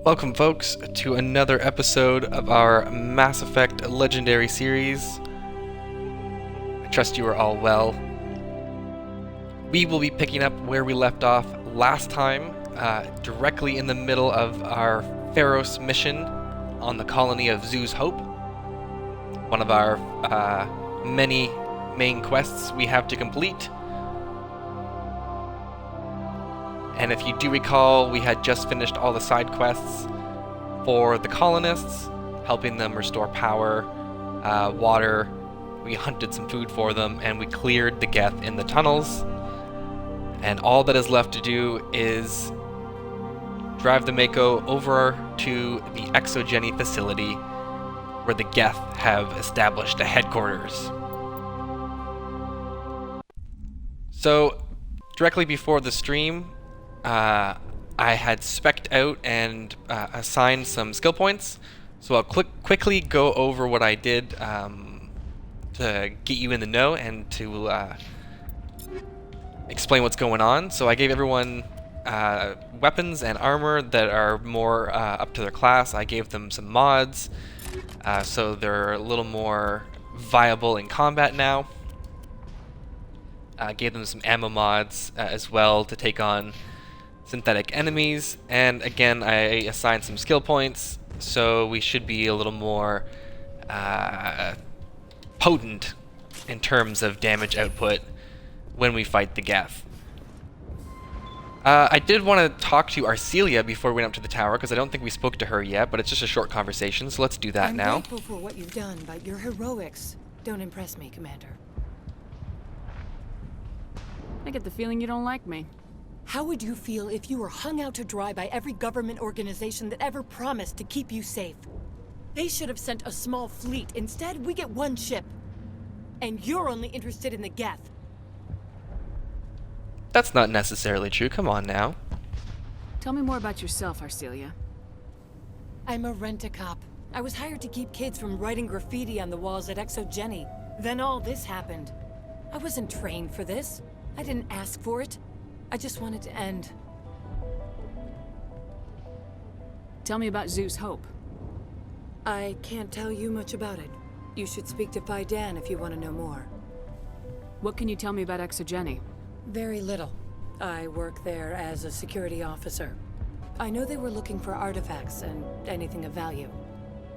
Welcome, folks, to another episode of our Mass Effect Legendary series. I trust you are all well. We will be picking up where we left off last time, directly in the middle of our Pharos mission on the colony of Zhu's Hope. One of our many main quests we have to complete. And if you do recall, we had just finished all the side quests for the colonists, helping them restore power, water. We hunted some food for them, and we cleared the Geth in the tunnels. And all that is left to do is drive the Mako over to the ExoGeni facility, where the Geth have established a headquarters. So, directly before the stream, I had spec'd out and assigned some skill points, so I'll quickly go over what I did to get you in the know and to explain what's going on. So I gave everyone weapons and armor that are more up to their class. I gave them some mods, so they're a little more viable in combat now. I gave them some ammo mods as well to take on synthetic enemies, and again I assigned some skill points, so we should be a little more potent in terms of damage output when we fight the Geth. I did want to talk to Arcelia before we went up to the tower, because I don't think we spoke to her yet, but it's just a short conversation, so let's do that now. I'm grateful for what you've done, but your heroics don't impress me, Commander. I get the feeling you don't like me. How would you feel if you were hung out to dry by every government organization that ever promised to keep you safe? They should have sent a small fleet. Instead, we get one ship. And you're only interested in the Geth. That's not necessarily true. Come on now. Tell me more about yourself, Arcelia. I'm a rent-a-cop. I was hired to keep kids from writing graffiti on the walls at ExoGeni. Then all this happened. I wasn't trained for this. I didn't ask for it. I just wanted to end. Tell me about Zhu's Hope. I can't tell you much about it. You should speak to Phi Dan if you want to know more. What can you tell me about ExoGeni? Very little. I work there as a security officer. I know they were looking for artifacts and anything of value.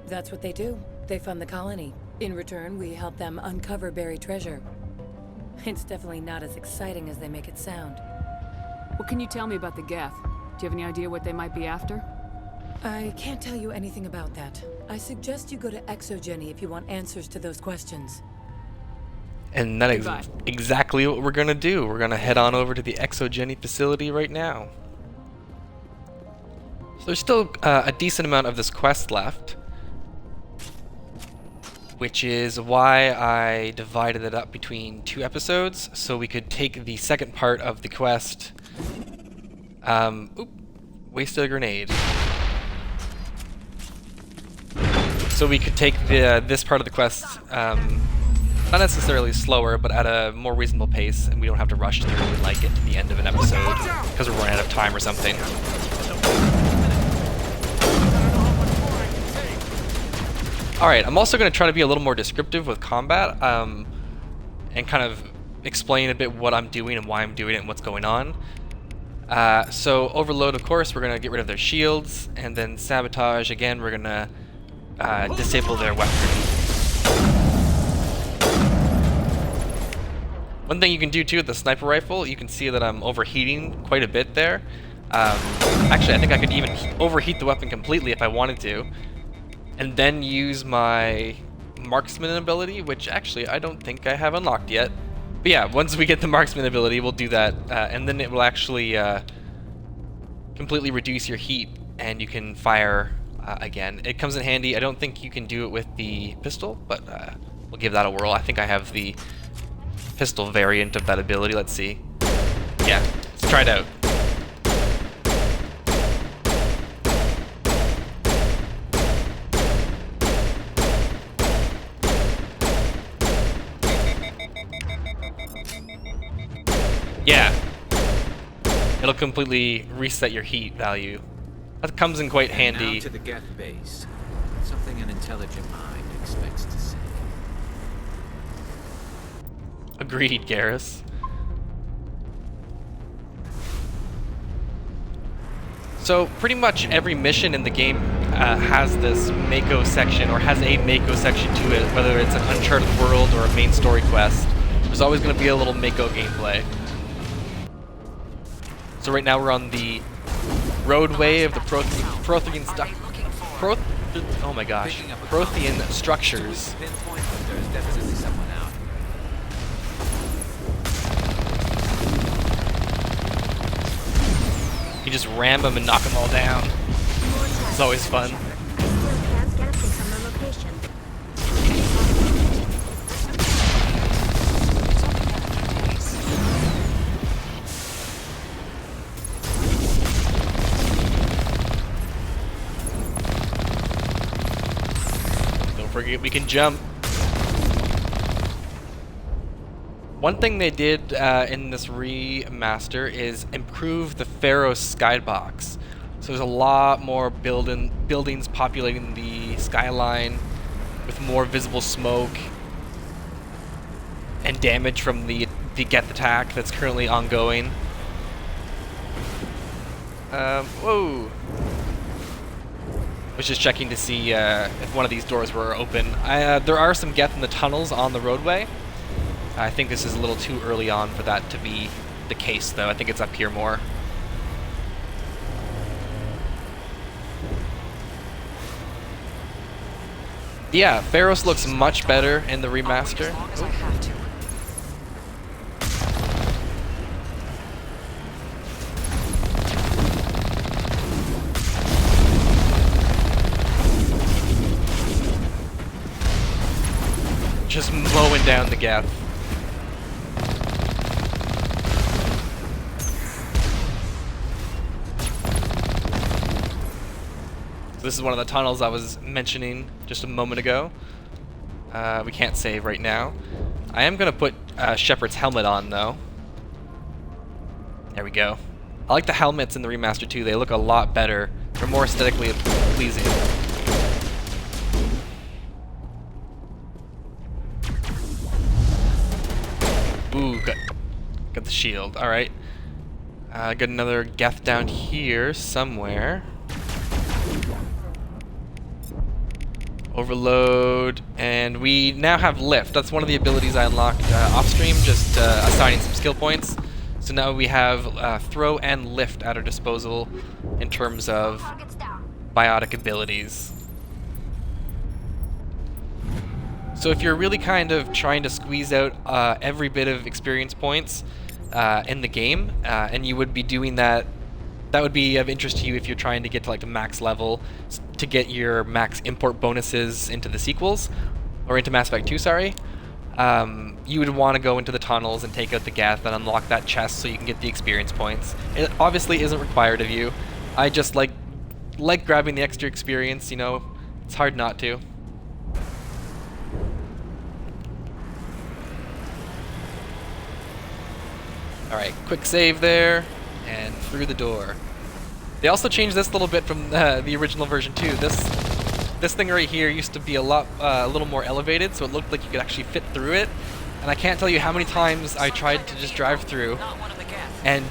That's what they do. They fund the colony. In return, we help them uncover buried treasure. It's definitely not as exciting as they make it sound. What can you tell me about the Geth? Do you have any idea what they might be after? I can't tell you anything about that. I suggest you go to ExoGeni if you want answers to those questions. And that is exactly what we're going to do. We're going to head on over to the ExoGeni facility right now. So there's still a decent amount of this quest left, which is why I divided it up between 2 episodes, so we could take the second part of the quest. Wasted a grenade. So we could take this part of the quest, not necessarily slower, but at a more reasonable pace, and we don't have to rush through and like get to the end of an episode because we're running out of time or something. Alright, I'm also going to try to be a little more descriptive with combat, and kind of explain a bit what I'm doing and why I'm doing it and what's going on. So Overload, of course, we're going to get rid of their shields, and then Sabotage, again, we're going to disable their weaponry. One thing you can do too with the sniper rifle, you can see that I'm overheating quite a bit there. Actually, I think I could even overheat the weapon completely if I wanted to, and then use my marksman ability, which actually I don't think I have unlocked yet. But yeah, once we get the marksman ability, we'll do that, and then it will actually completely reduce your heat, and you can fire again. It comes in handy. I don't think you can do it with the pistol, but we'll give that a whirl. I think I have the pistol variant of that ability. Let's see. Yeah, let's try it out. Yeah. It'll completely reset your heat value. That comes in quite handy. Now to the Geth base. Something an intelligent mind expects to see. Agreed, Garrus. So pretty much every mission in the game has this Mako section, or has a Mako section to it, whether it's an Uncharted world or a main story quest. There's always going to be a little Mako gameplay. So right now we're on the roadway of the Prothean oh my gosh, Prothean structures. Pinpoint, but there's definitely someone out. You just ram them and knock them all down. It's always fun. Don't forget we can jump. One thing they did in this remaster is improve the Pharaoh skybox. So there's a lot more buildings populating the skyline with more visible smoke and damage from the Geth attack that's currently ongoing. Whoa! Was just checking to see if one of these doors were open. There are some Geth in the tunnels on the roadway. I think this is a little too early on for that to be the case, though. I think it's up here more. Yeah, Pharos looks much better in the remaster. Just mowing down the Geth. This is one of the tunnels I was mentioning just a moment ago. We can't save right now. I am going to put Shepard's helmet on, though. There we go. I like the helmets in the remaster, too. They look a lot better. They're more aesthetically pleasing. Ooh, got the shield. Alright. Got another Geth down here somewhere. Overload, and we now have lift. That's one of the abilities I unlocked off stream, just assigning some skill points. So now we have throw and lift at our disposal in terms of biotic abilities. So if you're really kind of trying to squeeze out every bit of experience points in the game, and you would be doing that, that would be of interest to you if you're trying to get to like the max level to get your max import bonuses into the sequels, or into Mass Effect 2, sorry. You would want to go into the tunnels and take out the Geth and unlock that chest so you can get the experience points. It obviously isn't required of you. I just like grabbing the extra experience, you know, it's hard not to. Alright, quick save there, and through the door. They also changed this little bit from the original version too. This thing right here used to be a little more elevated, so it looked like you could actually fit through it. And I can't tell you how many times I tried to just drive through, and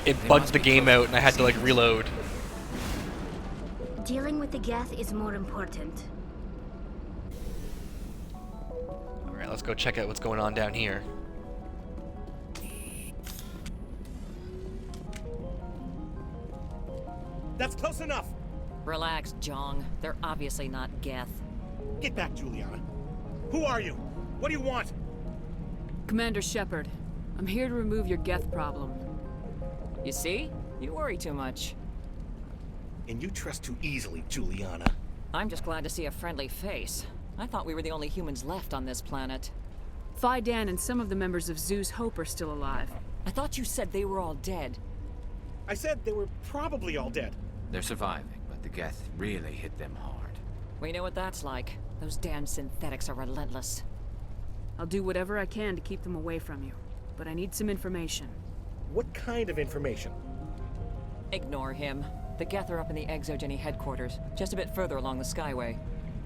it bugged the game out, and I had to like reload. Dealing with the Geth is more important. Alright, let's go check out what's going on down here. That's close enough! Relax, Jong. They're obviously not Geth. Get back, Juliana. Who are you? What do you want? Commander Shepard, I'm here to remove your Geth problem. You see? You worry too much. And you trust too easily, Juliana. I'm just glad to see a friendly face. I thought we were the only humans left on this planet. Phi-Dan and some of the members of Zoo's Hope are still alive. I thought you said they were all dead. I said they were probably all dead. They're surviving, but the Geth really hit them hard. We know what that's like. Those damn synthetics are relentless. I'll do whatever I can to keep them away from you, but I need some information. What kind of information? Ignore him. The Geth are up in the ExoGeni Headquarters, just a bit further along the Skyway.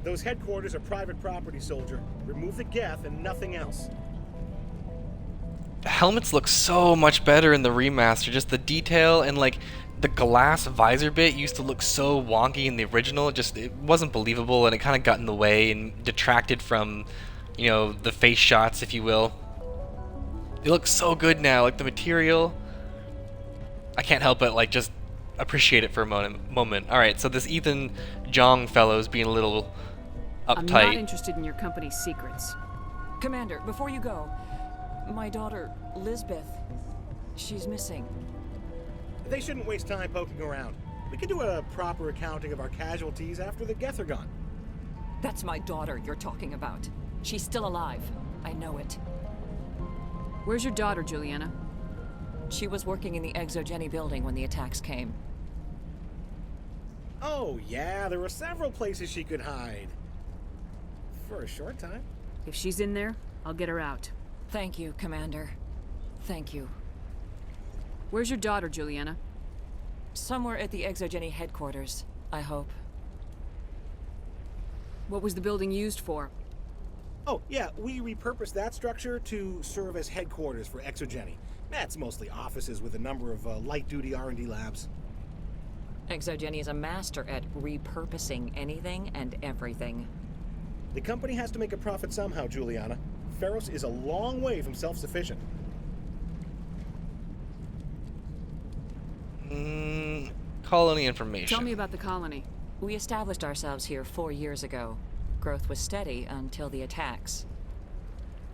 Those headquarters are private property, soldier. Remove the Geth and nothing else. The helmets look so much better in the remaster. Just the detail and like the glass visor bit used to look so wonky in the original. It wasn't believable, and it kind of got in the way and detracted from, you know, the face shots, if you will. They look so good now. Like the material, I can't help but like just appreciate it for a moment. All right, so this Ethan Jong fellow's being a little uptight. I'm not interested in your company's secrets. Commander, before you go, my daughter, Lisbeth, she's missing. They shouldn't waste time poking around. We can do a proper accounting of our casualties after the Geth are gone. That's my daughter you're talking about. She's still alive. I know it. Where's your daughter, Juliana? She was working in the ExoGeni building when the attacks came. Oh, yeah, there were several places she could hide. For a short time. If she's in there, I'll get her out. Thank you, Commander. Thank you. Where's your daughter, Juliana? Somewhere at the ExoGeni Headquarters, I hope. What was the building used for? Oh, yeah, we repurposed that structure to serve as headquarters for ExoGeni. That's mostly offices with a number of light-duty R&D labs. ExoGeni is a master at repurposing anything and everything. The company has to make a profit somehow, Juliana. Feros is a long way from self-sufficient. Colony information. Tell me about the colony. We established ourselves here 4 years ago. Growth was steady until the attacks.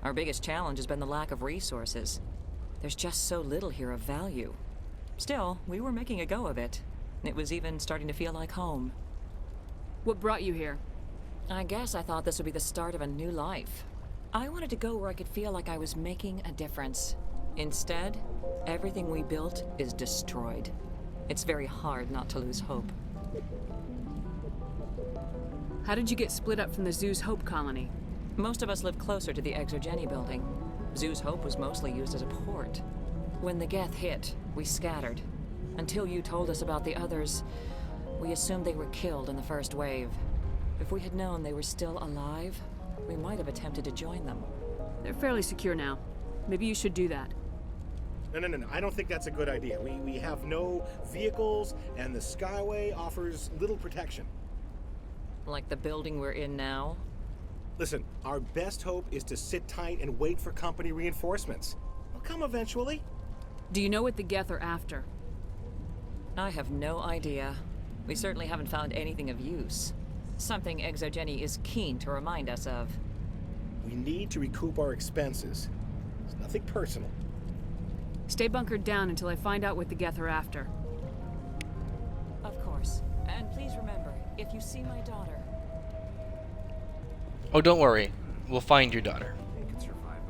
Our biggest challenge has been the lack of resources. There's just so little here of value. Still, we were making a go of it. It was even starting to feel like home. What brought you here? I guess I thought this would be the start of a new life. I wanted to go where I could feel like I was making a difference. Instead, everything we built is destroyed. It's very hard not to lose hope. How did you get split up from the Zoo's Hope colony? Most of us live closer to the ExoGeni building. Zoo's Hope was mostly used as a port. When the Geth hit, we scattered. Until you told us about the others, we assumed they were killed in the first wave. If we had known they were still alive, we might have attempted to join them. They're fairly secure now. Maybe you should do that. No. I don't think that's a good idea. We have no vehicles, and the Skyway offers little protection. Like the building we're in now? Listen, our best hope is to sit tight and wait for company reinforcements. They'll come eventually. Do you know what the Geth are after? I have no idea. We certainly haven't found anything of use. Something ExoGeni is keen to remind us of. We need to recoup our expenses. It's nothing personal. Stay bunkered down until I find out what the Geth are after. Of course. And please remember, if you see my daughter... Oh, don't worry. We'll find your daughter. They can survive.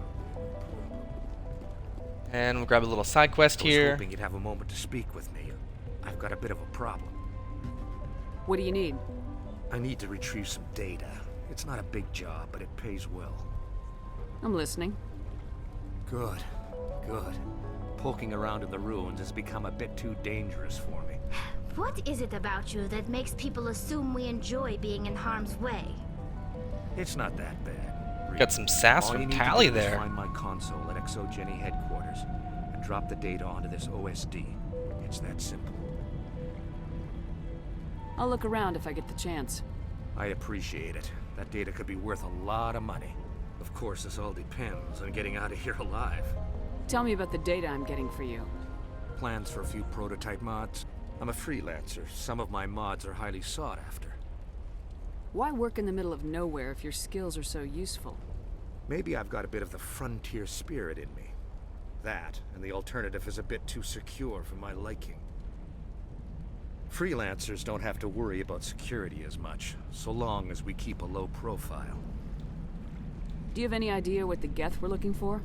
And we'll grab a little side quest I was here. hoping you'd have a moment to speak with me. I've got a bit of a problem. What do you need? I need to retrieve some data. It's not a big job, but it pays well. I'm listening. Good. Poking around in the ruins has become a bit too dangerous for me. What is it about you that makes people assume we enjoy being in harm's way? It's not that bad. Got some sass All you from need to Tally do is there. find my console at ExoGeni Headquarters and drop the data onto this OSD. It's that simple. I'll look around if I get the chance. I appreciate it. That data could be worth a lot of money. Of course, this all depends on getting out of here alive. Tell me about the data I'm getting for you. Plans for a few prototype mods. I'm a freelancer. Some of my mods are highly sought after. Why work in the middle of nowhere if your skills are so useful? Maybe I've got a bit of the frontier spirit in me. That, and the alternative is a bit too secure for my liking. Freelancers don't have to worry about security as much, so long as we keep a low profile. Do you have any idea what the Geth were looking for?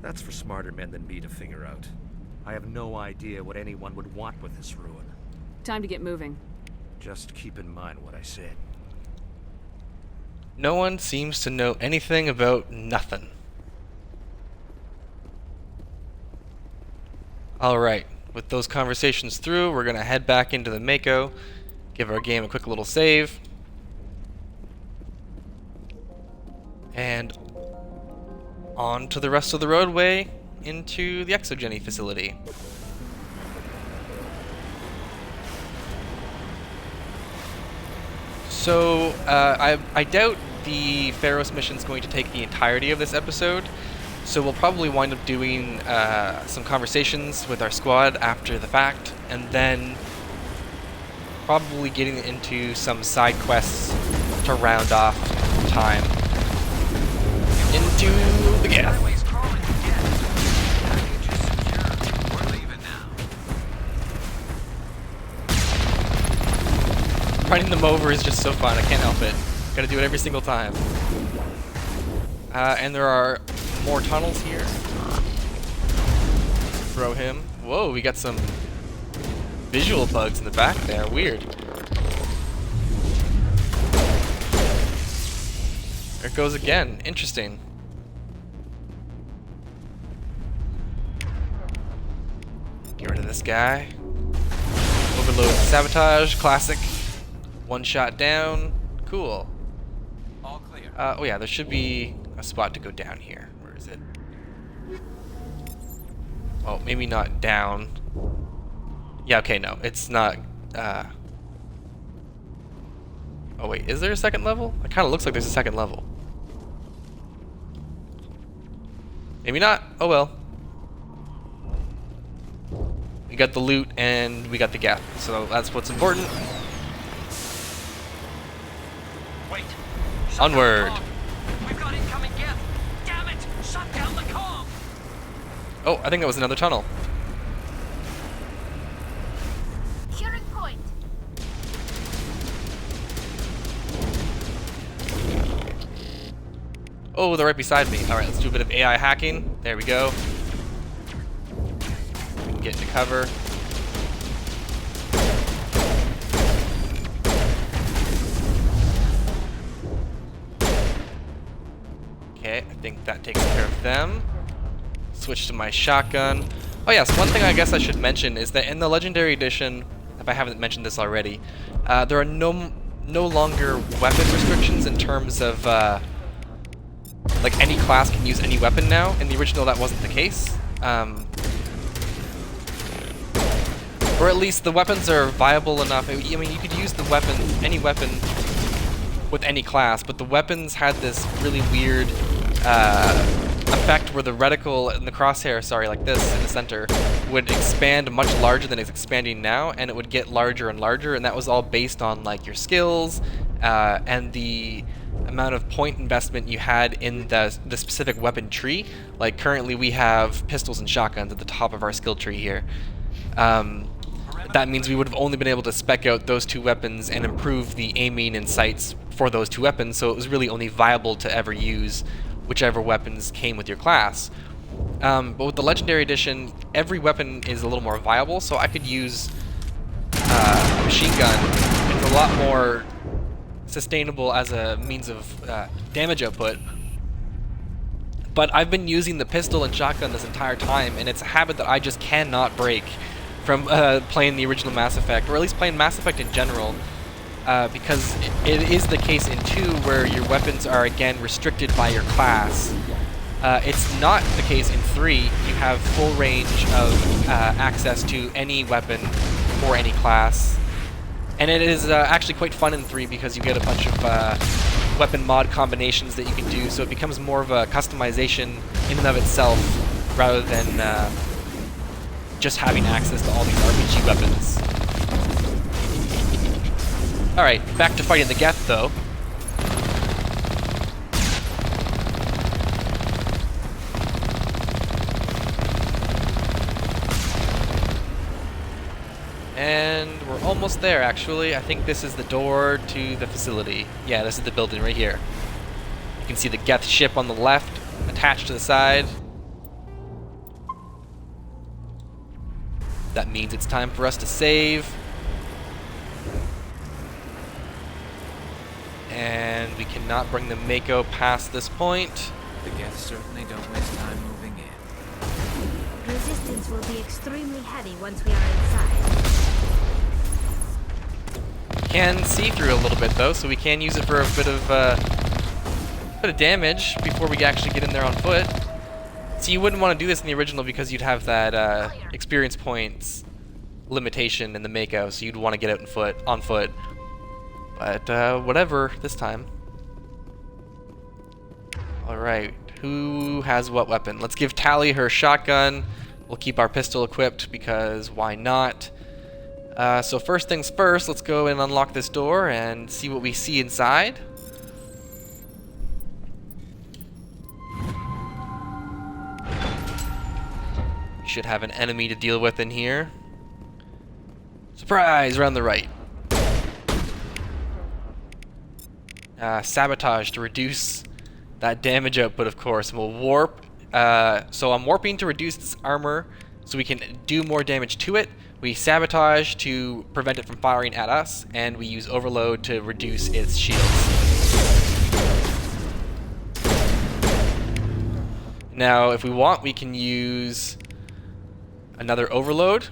That's for smarter men than me to figure out. I have no idea what anyone would want with this ruin. Time to get moving. Just keep in mind what I said. No one seems to know anything about nothing. Alright, with those conversations through, we're going to head back into the Mako, give our game a quick little save, and on to the rest of the roadway into the ExoGeni facility. So, I doubt the Pharos mission is going to take the entirety of this episode, so we'll probably wind up doing some conversations with our squad after the fact, and then probably getting into some side quests to round off time into the gap. Running them over is just so fun, I can't help it. Gotta do it every single time. And there are more tunnels here. Throw him. Whoa, we got some visual bugs in the back there, weird. There it goes again, interesting. Get rid of this guy. Overload sabotage, classic. One shot down. Cool. All clear. Oh yeah, there should be a spot to go down here. Where is it? Oh, maybe not down. Yeah, okay, no. It's not... Oh wait, is there a second level? It kind of looks like there's a second level. Maybe not. Oh well. We got the loot and we got the gap, so that's what's important. Wait. Onward. We've got incoming gap. Damn it! Shut down the comm. Oh, I think that was another tunnel. Curing point. Oh, they're right beside me. Alright, let's do a bit of AI hacking. There we go. We can get into cover. Okay, I think that takes care of them. Switch to my shotgun. Oh yes, one thing I guess I should mention is that in the Legendary Edition, if I haven't mentioned this already, there are no longer weapon restrictions in terms of like any class can use any weapon now. In the original, that wasn't the case. Or at least the weapons are viable enough. I mean, you could use the weapon, any weapon, with any class, but the weapons had this really weird effect where the reticle and the crosshair, sorry, like this in the center, would expand much larger than it's expanding now, and it would get larger and larger, and that was all based on like your skills and the amount of point investment you had in the specific weapon tree. Like currently we have pistols and shotguns at the top of our skill tree here. That means we would have only been able to spec out those two weapons and improve the aiming and sights for those two weapons, so it was really only viable to ever use whichever weapons came with your class. But with the Legendary Edition, every weapon is a little more viable, so I could use a machine gun. It's a lot more sustainable as a means of damage output. But I've been using the pistol and shotgun this entire time, and it's a habit that I just cannot break from playing the original Mass Effect, or at least playing Mass Effect in general. Because it is the case in 2 where your weapons are again restricted by your class. It's not the case in 3. You have full range of access to any weapon for any class. And it is actually quite fun in 3 because you get a bunch of weapon mod combinations that you can do, so it becomes more of a customization in and of itself rather than just having access to all these RPG weapons. Alright, back to fighting the Geth, though. And we're almost there, actually. I think this is the door to the facility. Yeah, this is the building right here. You can see the Geth ship on the left, attached to the side. That means it's time for us to save. And we cannot bring the Mako past this point. The Geth certainly don't waste time moving in. resistance will be extremely heavy once we are inside. Can see through a little bit though, so we can use it for a bit of damage before we actually get in there on foot. So you wouldn't want to do this in the original because you'd have that experience points limitation in the makeout, so you'd want to get out on foot. But whatever this time. All right, who has what weapon? Let's give Tally her shotgun. We'll keep our pistol equipped because why not? So first things first, let's go and unlock this door and see what we see inside. We should have an enemy to deal with in here. Surprise! Around the right. Sabotage to reduce that damage output, of course. And we'll warp. So I'm warping to reduce this armor so we can do more damage to it. We sabotage to prevent it from firing at us, and we use overload to reduce its shields. Now, if we want, we can use another overload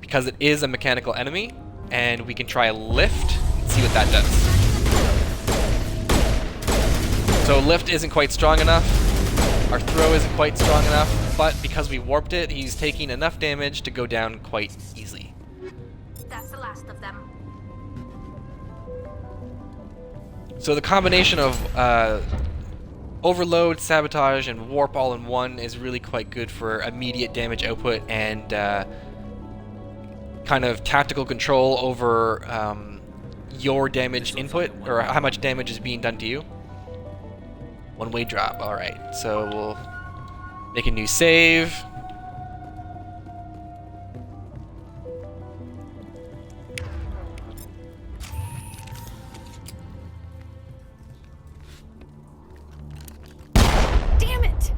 because it is a mechanical enemy, and we can try a lift and see what that does. So lift isn't quite strong enough. Our throw isn't quite strong enough, but because we warped it, he's taking enough damage to go down quite easily. That's the last of them. So the combination of overload, sabotage, and warp all in one is really quite good for immediate damage output and kind of tactical control over your damage input, or how much damage is being done to you. One-way drop. Alright, so we'll make a new save. Damn it!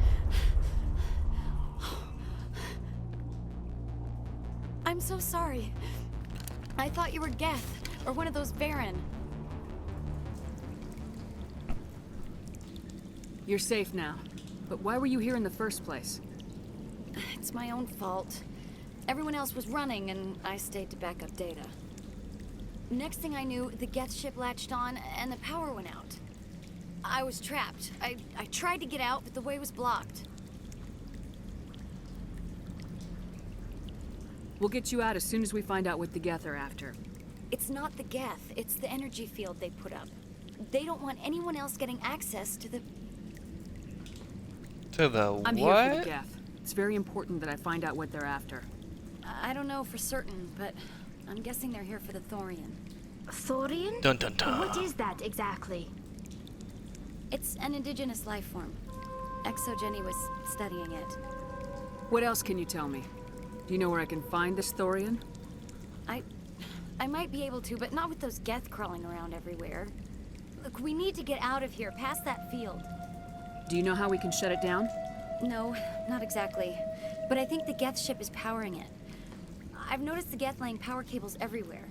I'm so sorry. I thought you were Geth, or one of those Baron. You're safe now. But why were you here in the first place? It's my own fault. Everyone else was running, and I stayed to back up data. Next thing I knew, the Geth ship latched on, and the power went out. I was trapped. I tried to get out, but the way was blocked. We'll get you out as soon as we find out what the Geth are after. It's not the Geth, it's the energy field they put up. They don't want anyone else getting access to the... To the I'm what? here for the Geth. It's very important that I find out what they're after. I don't know for certain, but I'm guessing they're here for the Thorian. Thorian? Dun dun dun. What is that exactly? It's an indigenous life form. ExoGeni was studying it. What else can you tell me? Do you know where I can find this Thorian? I might be able to, but not with those Geth crawling around everywhere. Look, we need to get out of here, past that field. Do you know how we can shut it down? No, not exactly. But I think the Geth ship is powering it. I've noticed the Geth laying power cables everywhere.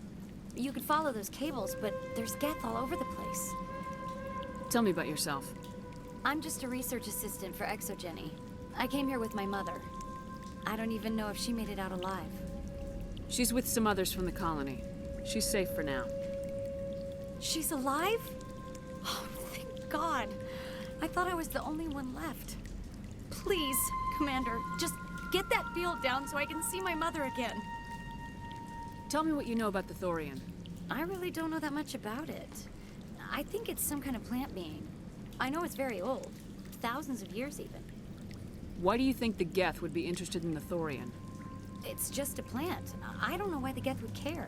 You could follow those cables, but there's Geth all over the place. Tell me about yourself. I'm just a research assistant for ExoGeni. I came here with my mother. I don't even know if she made it out alive. She's with some others from the colony. She's safe for now. She's alive? Oh, thank God. I thought I was the only one left. Please, Commander, just get that field down so I can see my mother again. Tell me what you know about the Thorian. I really don't know that much about it. I think it's some kind of plant being. I know it's very old. Thousands of years even. Why do you think the Geth would be interested in the Thorian? It's just a plant. I don't know why the Geth would care.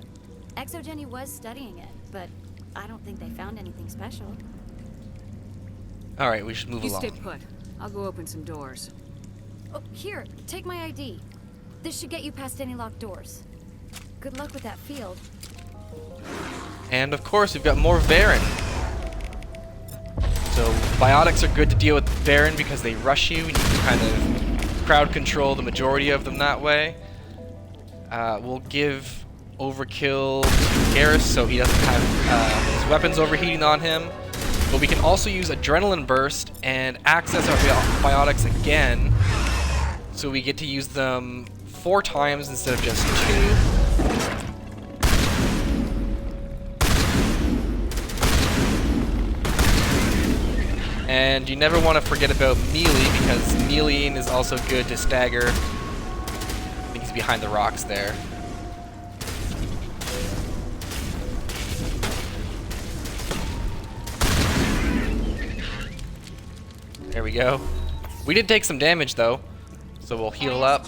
ExoGeni was studying it, but I don't think they found anything special. Alright, we should move You along. stay put. I'll go open some doors. Oh, here, take my ID. This should get you past any locked doors. Good luck with that field. And of course, we've got more Baron. So biotics are good to deal with Baron because they rush you, and you can kind of crowd control the majority of them that way. We'll give Overkill to Garrus so he doesn't have his weapons overheating on him. But we can also use Adrenaline Burst and access our biotics again So we get to use them 4 times instead of just 2. And you never want to forget about melee, because meleeing is also good to stagger. I think he's behind the rocks there. There we go. We did take some damage though, so we'll heal up.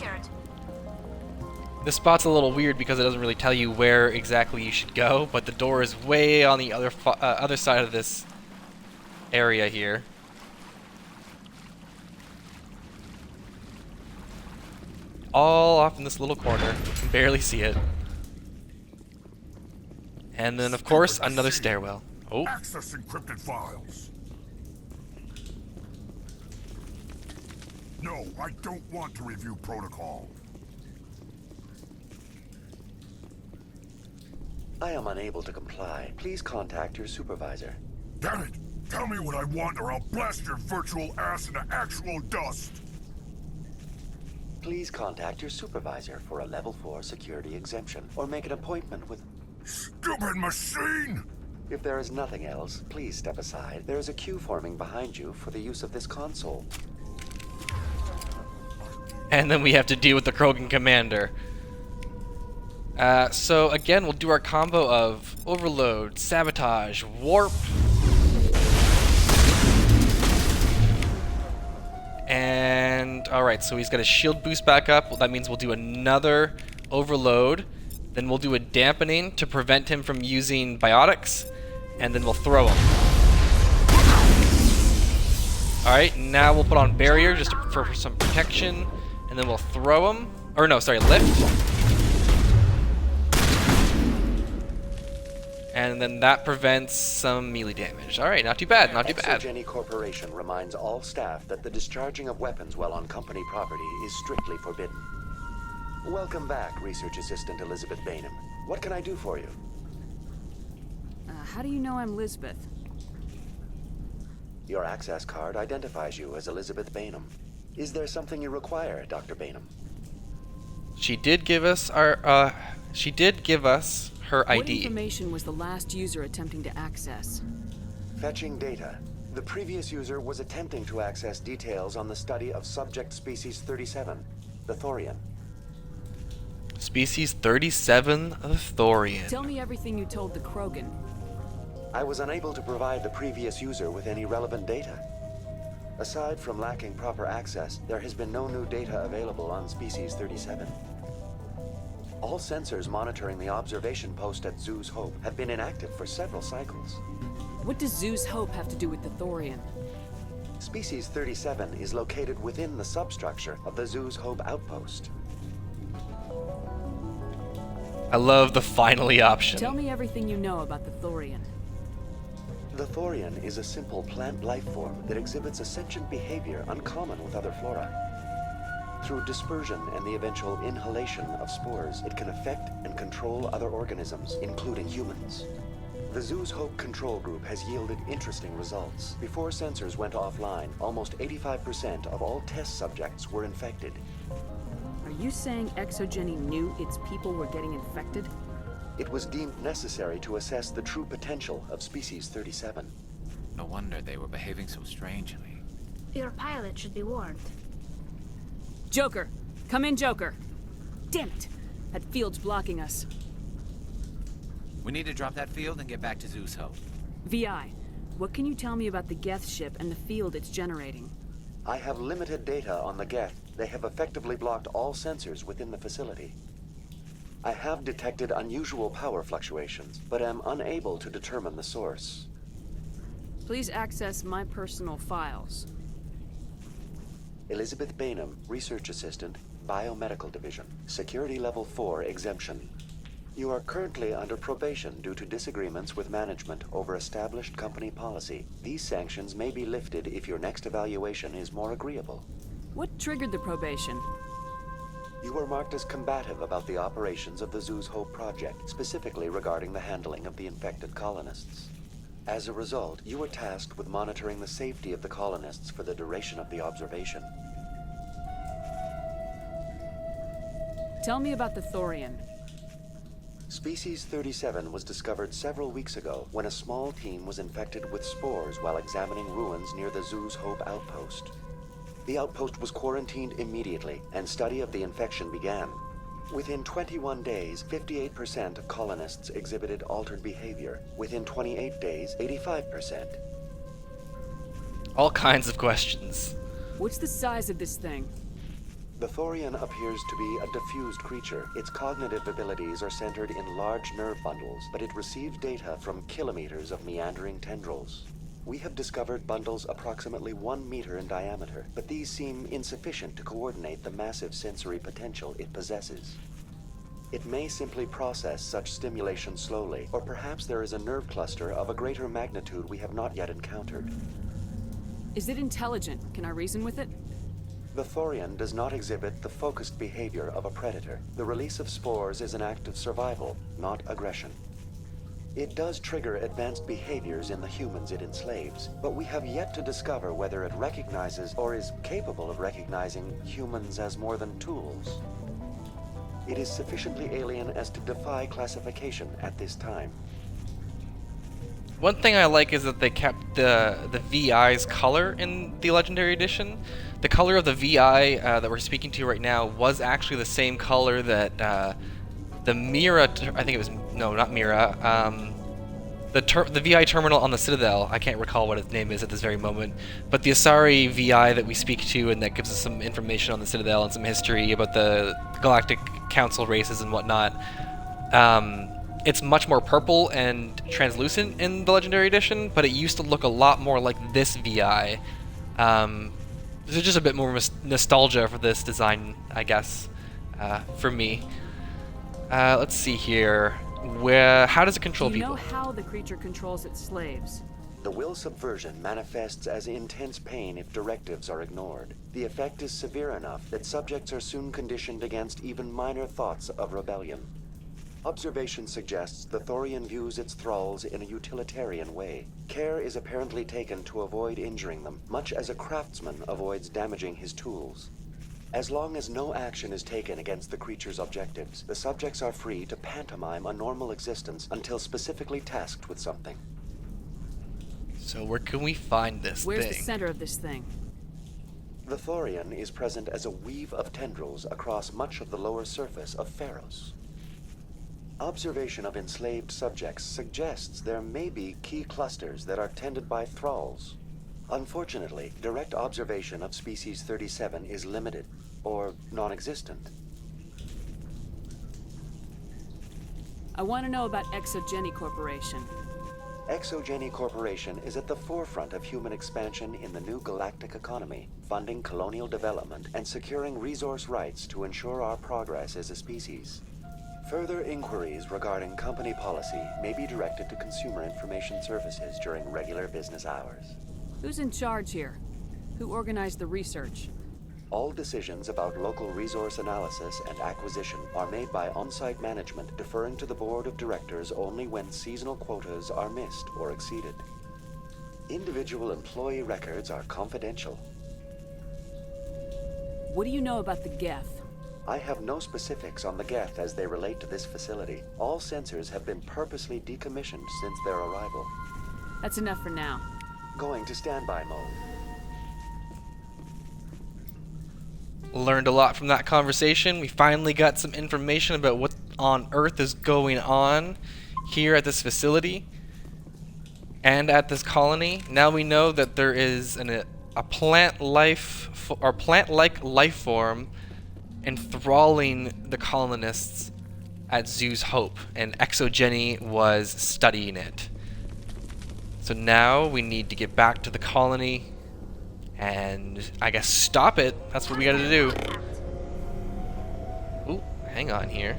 This spot's a little weird because it doesn't really tell you where exactly you should go, but the door is way on the other side of this area here. All off in this little corner. You can barely see it. And then, of course, another stairwell. Oh. Access encrypted files. No, I don't want to review protocol. I am unable to comply. Please contact your supervisor. Damn it! Tell me what I want or I'll blast your virtual ass into actual dust! Please contact your supervisor for a level 4 security exemption, or make an appointment with... Stupid machine! If there is nothing else, please step aside. There is a queue forming behind you for the use of this console. And then we have to deal with the Krogan commander. So again, we'll do our combo of overload, sabotage, warp, and alright, so he's got a shield boost back up. Well, that means we'll do another overload. Then we'll do a dampening to prevent him from using biotics, and then we'll throw him. Alright, now we'll put on barrier just for some protection, and then we'll throw him. Or no, sorry, lift. And then that prevents some melee damage. Alright, not too bad, not too bad. ExoGeni Corporation reminds all staff that the discharging of weapons while on company property is strictly forbidden. Welcome back, Research Assistant Elizabeth Bainham. What can I do for you? How do you know I'm Lisbeth? Your access card identifies you as Elizabeth Bainham. Is there something you require, Dr. Bainham? She did give us our, her ID. What information was the last user attempting to access? Fetching data. The previous user was attempting to access details on the study of subject species 37, the Thorian. Species 37, the Thorian. Tell me everything you told the Krogan. I was unable to provide the previous user with any relevant data. Aside from lacking proper access, there has been no new data available on Species 37. All sensors monitoring the observation post at Zeus Hope have been inactive for several cycles. What does Zeus Hope have to do with the Thorian? Species 37 is located within the substructure of the Zeus Hope outpost. I love the finally option. Tell me everything you know about the Thorian. The Thorian is a simple plant life form that exhibits a sentient behavior uncommon with other flora. Through dispersion and the eventual inhalation of spores, it can affect and control other organisms, including humans. The Zeus Hope control group has yielded interesting results. Before sensors went offline, almost 85% of all test subjects were infected. Are you saying ExoGeni knew its people were getting infected? It was deemed necessary to assess the true potential of Species 37. No wonder they were behaving so strangely. Your pilot should be warned. Joker! Come in, Joker! Damn it! That field's blocking us. We need to drop that field and get back to Zeus Hope. VI, what can you tell me about the Geth ship and the field it's generating? I have limited data on the Geth. They have effectively blocked all sensors within the facility. I have detected unusual power fluctuations, but am unable to determine the source. Please access my personal files. Elizabeth Bainham, Research Assistant, Biomedical Division, Security Level 4 exemption. You are currently under probation due to disagreements with management over established company policy. These sanctions may be lifted if your next evaluation is more agreeable. What triggered the probation? You were marked as combative about the operations of the Zeus Hope project, specifically regarding the handling of the infected colonists. As a result, you were tasked with monitoring the safety of the colonists for the duration of the observation. Tell me about the Thorian. Species 37 was discovered several weeks ago when a small team was infected with spores while examining ruins near the Zoo's Hope outpost. The outpost was quarantined immediately, and study of the infection began. Within 21 days, 58% of colonists exhibited altered behavior. Within 28 days, 85%. All kinds of questions. What's the size of this thing? The Thorian appears to be a diffused creature. Its cognitive abilities are centered in large nerve bundles, but it receives data from kilometers of meandering tendrils. We have discovered bundles approximately 1 meter in diameter, but these seem insufficient to coordinate the massive sensory potential it possesses. It may simply process such stimulation slowly, or perhaps there is a nerve cluster of a greater magnitude we have not yet encountered. Is it intelligent? Can I reason with it? The Thorian does not exhibit the focused behavior of a predator. The release of spores is an act of survival, not aggression. It does trigger advanced behaviors in the humans it enslaves, but we have yet to discover whether it recognizes or is capable of recognizing humans as more than tools. It is sufficiently alien as to defy classification at this time. One thing I like is that they kept the VI's color in the Legendary Edition. The color of the VI that we're speaking to right now was actually the same color that the Mira, I think it was, no, not Mira, the VI terminal on the Citadel, I can't recall what its name is at this very moment, but the Asari VI that we speak to and that gives us some information on the Citadel and some history about the Galactic Council races and whatnot, it's much more purple and translucent in the Legendary Edition, but it used to look a lot more like this VI. There's just a bit more nostalgia for this design, I guess, for me. Let's see here. How does it control people? Do you know how the creature controls its slaves? The will subversion manifests as intense pain if directives are ignored. The effect is severe enough that subjects are soon conditioned against even minor thoughts of rebellion. Observation suggests the Thorian views its thralls in a utilitarian way. Care is apparently taken to avoid injuring them, much as a craftsman avoids damaging his tools. As long as no action is taken against the creature's objectives, the subjects are free to pantomime a normal existence until specifically tasked with something. So where can we find this Where's thing? the center of this thing? The Thorian is present as a weave of tendrils across much of the lower surface of Pharos. Observation of enslaved subjects suggests there may be key clusters that are tended by thralls. Unfortunately, direct observation of species 37 is limited, or non-existent. I want to know about ExoGeni Corporation. ExoGeni Corporation is at the forefront of human expansion in the new galactic economy, funding colonial development and securing resource rights to ensure our progress as a species. Further inquiries regarding company policy may be directed to Consumer Information Services during regular business hours. Who's in charge here? Who organized the research? All decisions about local resource analysis and acquisition are made by on-site management, deferring to the board of directors only when seasonal quotas are missed or exceeded. Individual employee records are confidential. What do you know about the Geth? I have no specifics on the Geth as they relate to this facility. All sensors have been purposely decommissioned since their arrival. That's enough for now. Going to standby mode. Learned a lot from that conversation. We finally got some information about what on Earth is going on here at this facility and at this colony. Now we know that there is a plant-like life form enthralling the colonists at Zoo's Hope, and ExoGeni was studying it. So now we need to get back to the colony and I guess stop it. That's what we gotta do. Ooh, hang on here.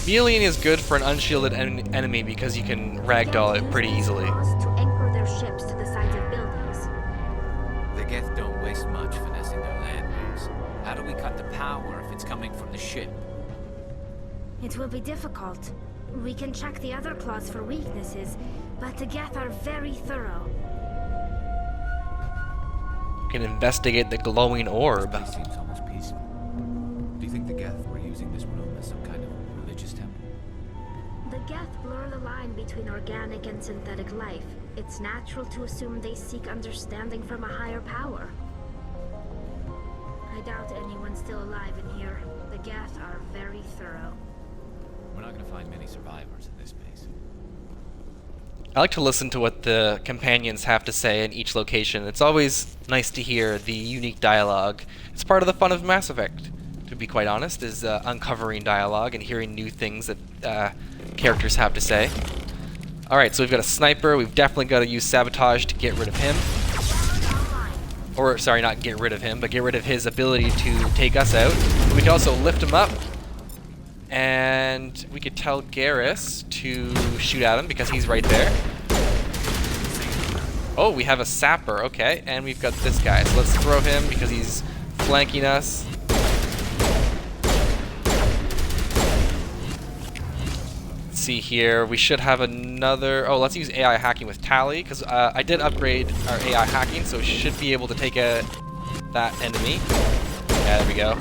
Melee is good for an unshielded enemy because you can ragdoll it pretty easily. To anchor their ships to the sides of buildings. The Geth don't waste much finessing their landings. How do we cut the power if it's coming from the ship? It will be difficult. We can check the other claws for weaknesses, but the Geth are very thorough. We can investigate the glowing orb. This place seems almost peaceful. Do you think the Geth were using this room as some kind of religious temple? The Geth blur the line between organic and synthetic life. It's natural to assume they seek understanding from a higher power. I doubt anyone's still alive in here. The Geth are very thorough. We're not going to find many survivors in this place. I like to listen to what the companions have to say in each location. It's always nice to hear the unique dialogue. It's part of the fun of Mass Effect, to be quite honest, is uncovering dialogue and hearing new things that characters have to say. Alright, so we've got a sniper. We've definitely got to use sabotage to get rid of him. Or, sorry, not get rid of him, but get rid of his ability to take us out. We can also lift him up. And we could tell Garrus to shoot at him because he's right there. Oh, we have a sapper, okay. And we've got this guy, so let's throw him because he's flanking us. Let's see here, we should have another... Oh, let's use AI hacking with Tally because I did upgrade our AI hacking, so we should be able to take that enemy. Yeah, there we go.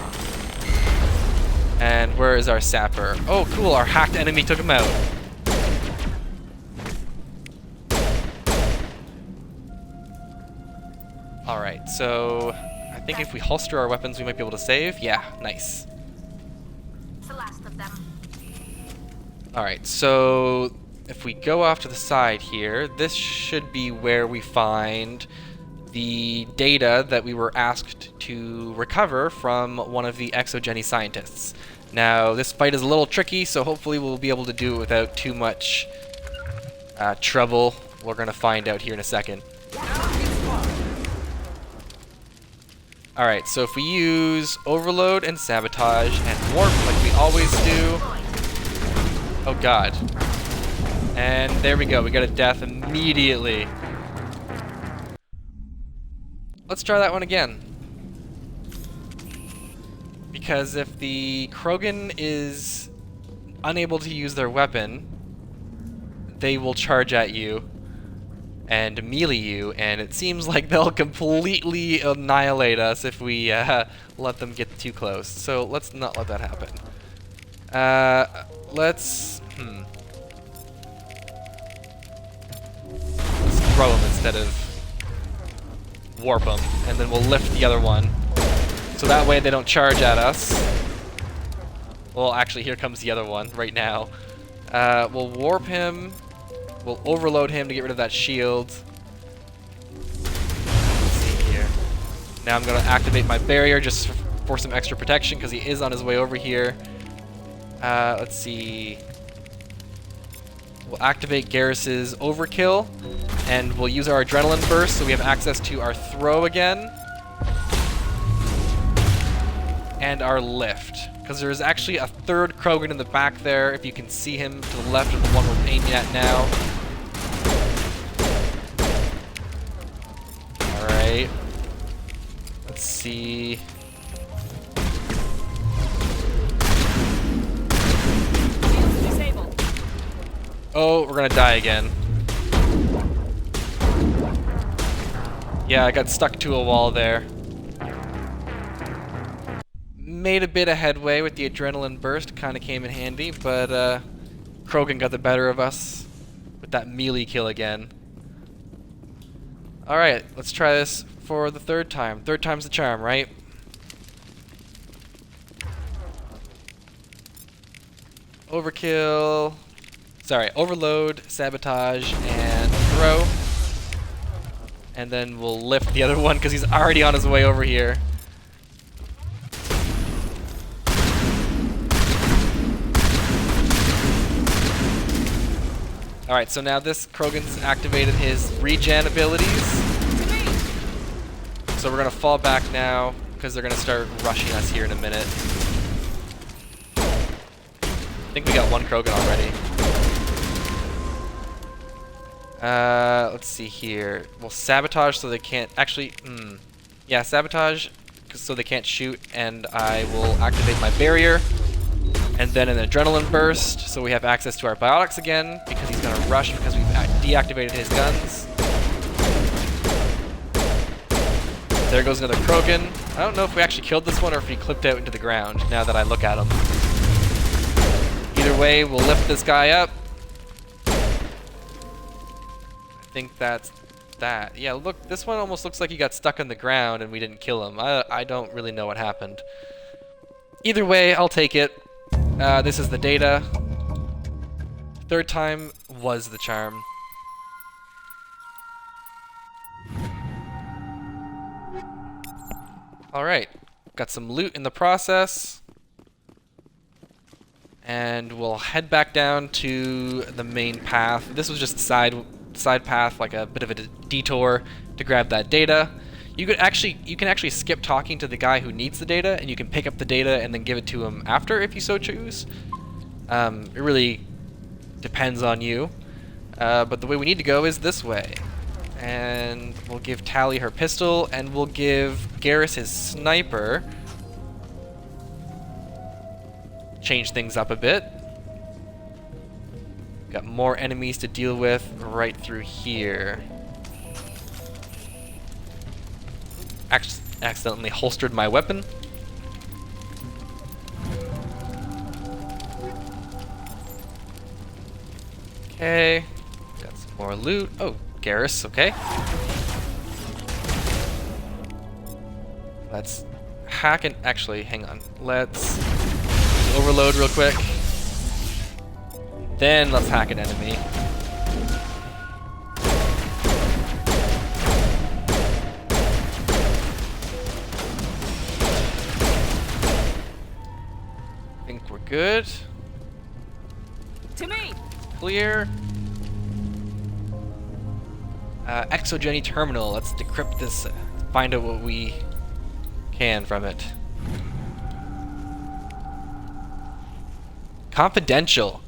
And where is our sapper? Oh, cool, our hacked enemy took him out. Alright, so I think if we holster our weapons, we might be able to save. Yeah, nice. It's the last of them. Alright, so if we go off to the side here, this should be where we find the data that we were asked to recover from one of the ExoGeni scientists. Now, this fight is a little tricky, so hopefully we'll be able to do it without too much trouble. We're going to find out here in a second. Alright, so if we use Overload and Sabotage and Warp like we always do... Oh god. And there we go, we got a death immediately. Let's try that one again. Because if the Krogan is unable to use their weapon, they will charge at you and melee you, and it seems like they'll completely annihilate us if we let them get too close. So let's not let that happen. Let's throw them instead of warp them, and then we'll lift the other one. So that way they don't charge at us. Well, actually, here comes the other one right now. We'll warp him. We'll overload him to get rid of that shield. Let's see here. Now I'm going to activate my barrier just for some extra protection because he is on his way over here. Let's see. We'll activate Garrus's overkill, and we'll use our adrenaline burst so we have access to our throw again. And our lift, because there's actually a third Krogan in the back there, if you can see him to the left of the one we're aiming at now. Alright. Let's see. Oh, we're gonna die again. Yeah, I got stuck to a wall there. Made a bit of headway with the adrenaline burst, kind of came in handy, but Krogan got the better of us with that melee kill again. Alright, let's try this for the third time. Third time's the charm, right? Overkill. Sorry, overload, sabotage, and throw. And then we'll lift the other one because he's already on his way over here. Alright, so now this Krogan's activated his regen abilities. So we're going to fall back now because they're going to start rushing us here in a minute. I think we got one Krogan already. Let's see here. We'll sabotage so they can't actually... Yeah, sabotage so they can't shoot, and I will activate my barrier. And then an adrenaline burst, so we have access to our biotics again, because he's gonna rush because we've deactivated his guns. There goes another Krogan. I don't know if we actually killed this one or if he clipped out into the ground, now that I look at him. Either way, we'll lift this guy up. I think that's that. Yeah, look, this one almost looks like he got stuck on the ground and we didn't kill him. I don't really know what happened. Either way, I'll take it. This is the data. Third time was the charm. Alright, got some loot in the process. And we'll head back down to the main path. This was just a side path, like a bit of a detour to grab that data. You can actually skip talking to the guy who needs the data, and you can pick up the data and then give it to him after if you so choose. It really depends on you. But the way we need to go is this way. And we'll give Tally her pistol, and we'll give Garrus his sniper. Change things up a bit. Got more enemies to deal with right through here. Accidentally holstered my weapon. Okay, got some more loot. Oh, Garrus, okay. Let's hack and actually, hang on. Let's overload real quick. Then let's hack an enemy. I think we're good. To me. Clear. ExoGeni terminal. Let's decrypt this. Find out what we can from it. Confidential.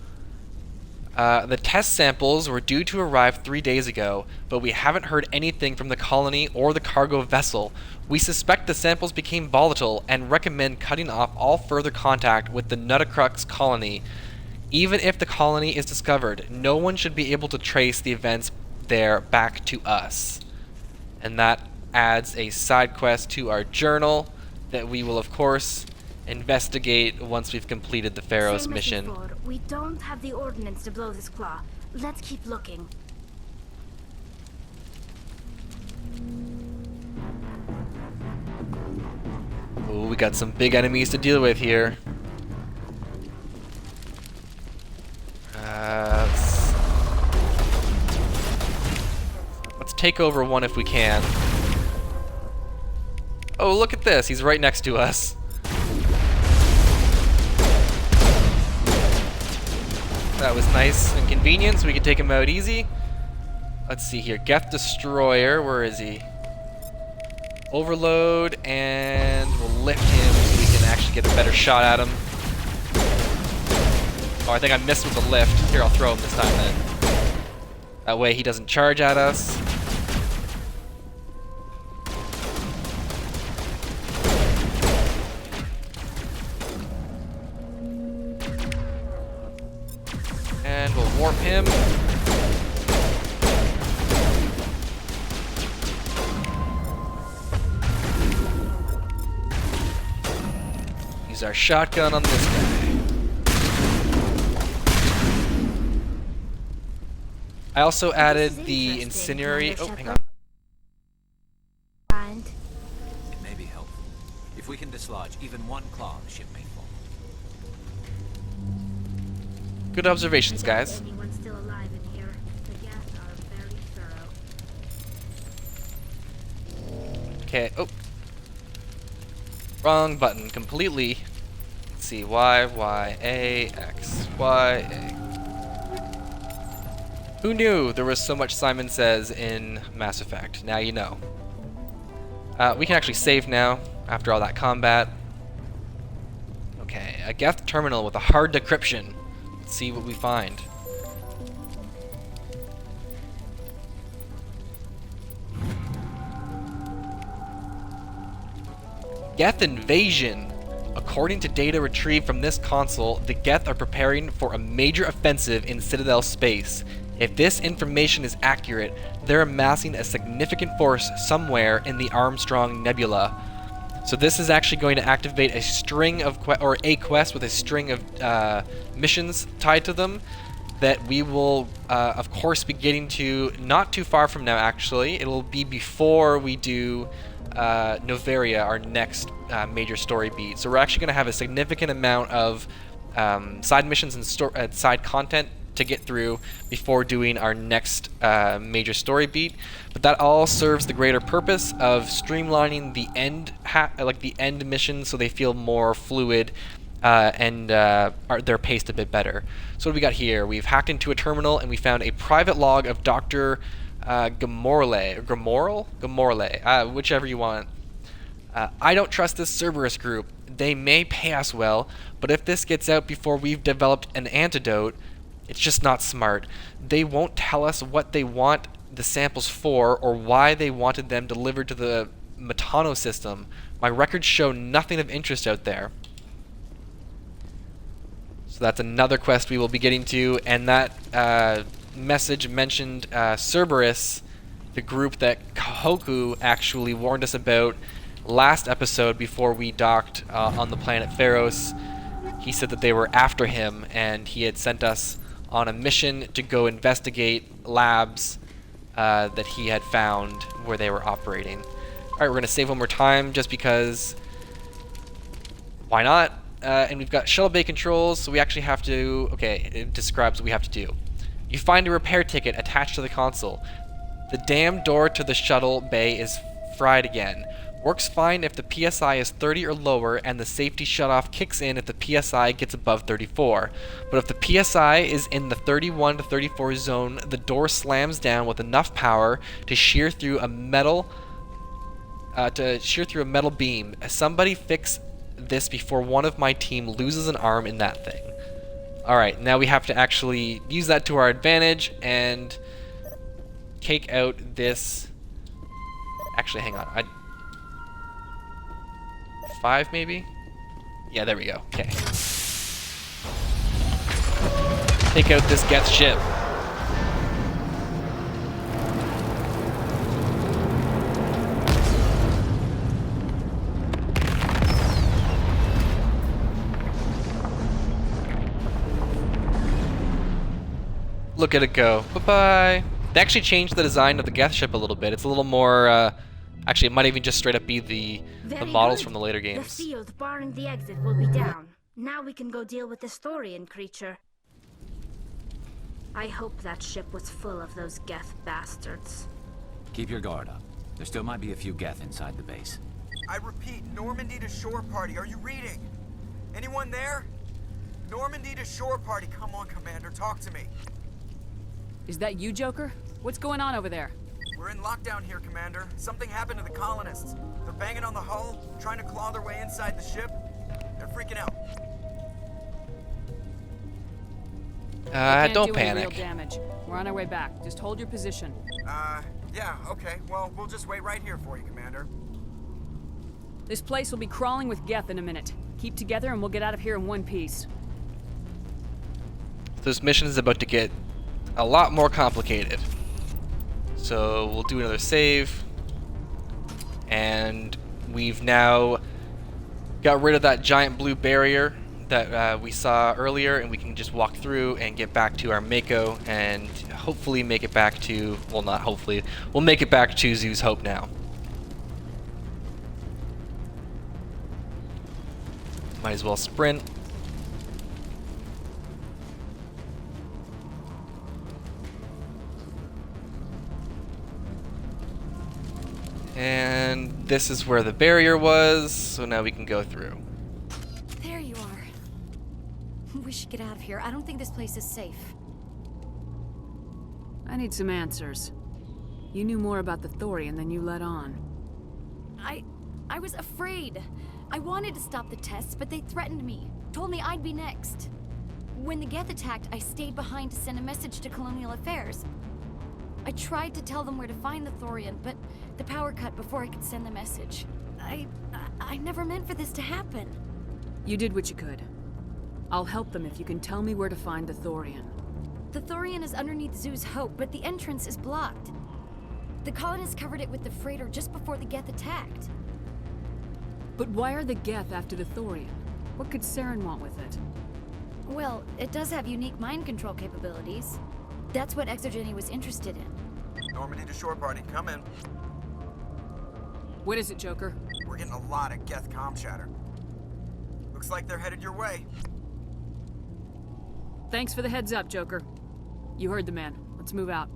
The test samples were due to arrive 3 days ago, but we haven't heard anything from the colony or the cargo vessel. We suspect the samples became volatile and recommend cutting off all further contact with the Nutacrux colony. Even if the colony is discovered, no one should be able to trace the events there back to us. And that adds a side quest to our journal that we will, of course, investigate once we've completed the Pharaoh's Same as mission. before, we don't have the ordnance to blow this claw. Let's keep looking. Oh, we got some big enemies to deal with here. Let's take over one if we can. Oh, look at this. He's right next to us. That was nice and convenient, so we could take him out easy. Let's see here. Geth Destroyer, where is he? Overload, and we'll lift him so we can actually get a better shot at him. Oh, I think I missed with the lift. Here, I'll throw him this time then. That way he doesn't charge at us. And we'll warp him. Use our shotgun on this guy. I also added the incendiary. Oh, hang on. It may be helpful. If we can dislodge even one claw, the ship may fall. Good observations, guys. Anyone still alive in here? The Geth are very thorough. Okay. Oh. Wrong button. Completely. Let's see. Y, Y, A, X, Y, A. Who knew there was so much Simon Says in Mass Effect? Now you know. We can actually save now, after all that combat. Okay, a Geth terminal with a hard decryption. Let's see what we find. Geth invasion. According to data retrieved from this console, the Geth are preparing for a major offensive in Citadel space. If this information is accurate, they're amassing a significant force somewhere in the Armstrong Nebula. So this is actually going to activate a string of a quest with a string of missions tied to them that we will, of course, be getting to not too far from now. Actually, it'll be before we do Noveria, our next major story beat. So we're actually going to have a significant amount of side missions and side content to get through before doing our next major story beat, but that all serves the greater purpose of streamlining the end missions so they feel more fluid and they're paced a bit better. So what do we got here? We've hacked into a terminal and we found a private log of Dr. Gamorle, whichever you want. I don't trust this Cerberus group. They may pay us well, but if this gets out before we've developed an antidote, it's just not smart. They won't tell us what they want the samples for or why they wanted them delivered to the Metano system. My records show nothing of interest out there. So that's another quest we will be getting to, and that message mentioned Cerberus, the group that Kahoku actually warned us about last episode before we docked on the planet Pharos. He said that they were after him, and he had sent us on a mission to go investigate labs that he had found where they were operating. Alright, we're going to save one more time just because why not? And we've got shuttle bay controls, so we actually have to... Okay, it describes what we have to do. You find a repair ticket attached to the console. The damn door to the shuttle bay is fried again. Works fine if the PSI is 30 or lower, and the safety shutoff kicks in if the PSI gets above 34. But if the PSI is in the 31 to 34 zone, the door slams down with enough power to shear through a metal beam. Somebody fix this before one of my team loses an arm in that thing. Alright, now we have to actually use that to our advantage and take out this... Actually, hang on. 5 maybe? Yeah, there we go. Okay. Take out this Geth ship. Look at it go. Bye-bye. They actually changed the design of the Geth ship a little bit. It's a little more, actually, it might even just straight up be the models from the later games. The field barring the exit will be down. Now we can go deal with the Storian creature. I hope that ship was full of those Geth bastards. Keep your guard up. There still might be a few Geth inside the base. I repeat, Normandy to shore party. Are you reading? Anyone there? Normandy to shore party. Come on, Commander. Talk to me. Is that you, Joker? What's going on over there? We're in lockdown here, Commander. Something happened to the colonists. They're banging on the hull, trying to claw their way inside the ship. They're freaking out. Don't panic. Real damage. We're on our way back. Just hold your position. Yeah, okay. Well, we'll just wait right here for you, Commander. This place will be crawling with Geth in a minute. Keep together and we'll get out of here in one piece. This mission is about to get a lot more complicated. So we'll do another save. And we've now got rid of that giant blue barrier that we saw earlier, and we can just walk through and get back to our Mako and hopefully make it back to, well, not hopefully, we'll make it back to Zoo's Hope now. Might as well sprint. And this is where the barrier was, so now we can go through. There you are. We should get out of here. I don't think this place is safe. I need some answers. You knew more about the Thorian than you let on. I was afraid. I wanted to stop the tests, but they threatened me. Told me I'd be next. When the Geth attacked, I stayed behind to send a message to Colonial Affairs. I tried to tell them where to find the Thorian, but the power cut before I could send the message. I never meant for this to happen. You did what you could. I'll help them if you can tell me where to find the Thorian. The Thorian is underneath Zoo's Hope, but the entrance is blocked. The colonists covered it with the freighter just before the Geth attacked. But why are the Geth after the Thorian? What could Saren want with it? Well, it does have unique mind control capabilities. That's what ExoGeni was interested in. Normandy to shore party, come in. What is it, Joker? We're getting a lot of Geth comm chatter. Looks like they're headed your way. Thanks for the heads up, Joker. You heard the man. Let's move out.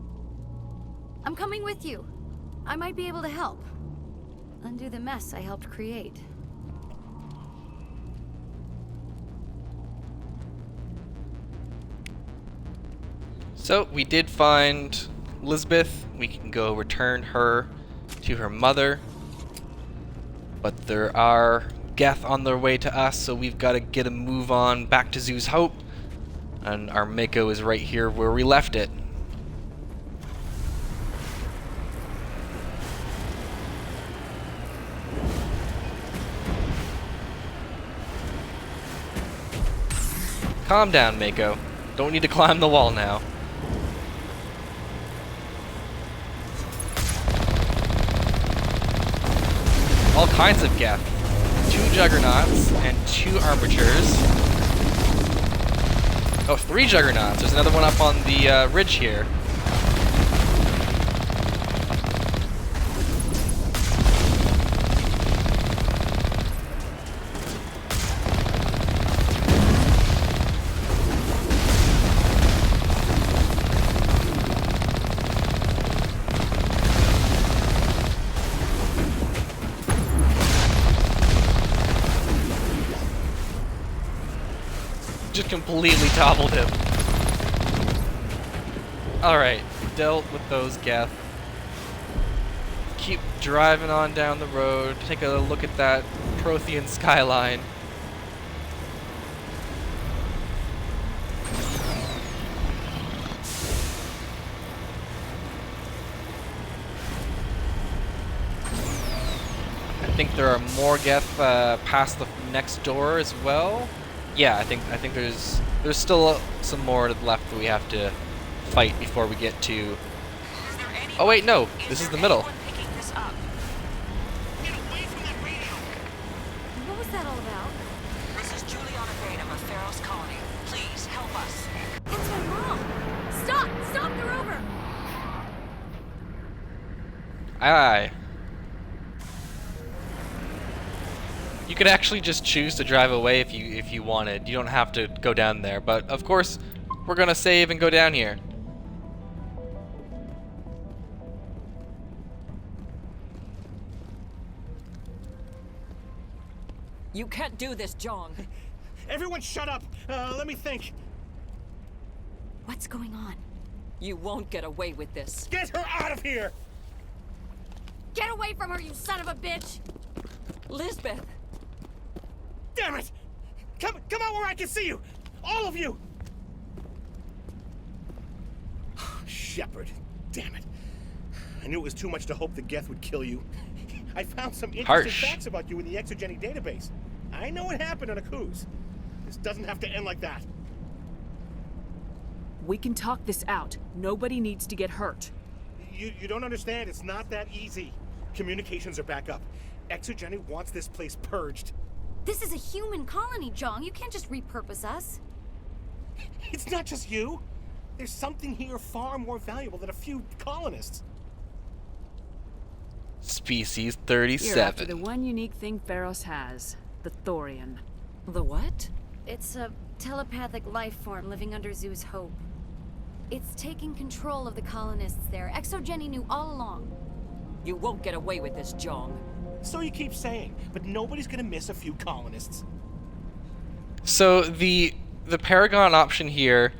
I'm coming with you. I might be able to help. Undo the mess I helped create. So we did find Elizabeth. We can go return her to her mother. But there are Geth on their way to us, so we've got to get a move on back to Zoo's Hope. And our Mako is right here where we left it. Calm down, Mako. Don't need to climb the wall now. All kinds of Geth. 2 Juggernauts and 2 Arbiters. Oh, 3 Juggernauts. There's another one up on the ridge here. Just completely toppled him. Alright, dealt with those Geth. Keep driving on down the road, take a look at that Prothean skyline. I think there are more Geth past the next door as well. Yeah, I think there's still some more left that we have to fight before we get to. Oh wait, no, this is the middle. What was that all about? This is Juliana Batum of Pharaoh's colony. Please help us. It's my mom! Stop! Stop the rover! Aye. You could actually just choose to drive away if you wanted. You don't have to go down there, but of course, we're gonna save and go down here. You can't do this, Jong. Everyone shut up! Let me think. What's going on? You won't get away with this. Get her out of here! Get away from her, you son of a bitch! Lisbeth! Damn it! Come out where I can see you! All of you! Shepard, damn it. I knew it was too much to hope the Geth would kill you. I found some interesting facts about you in the ExoGeni database. I know what happened on Akuz. This doesn't have to end like that. We can talk this out. Nobody needs to get hurt. You don't understand. It's not that easy. Communications are back up. ExoGeni wants this place purged. This is a human colony, Jong. You can't just repurpose us. It's not just you. There's something here far more valuable than a few colonists. Species 37. You're after the one unique thing Pharos has. The Thorian. The what? It's a telepathic life form living under Zoo's Hope. It's taking control of the colonists there. ExoGeni knew all along. You won't get away with this, Jong. So you keep saying, but nobody's gonna miss a few colonists. So the Paragon option here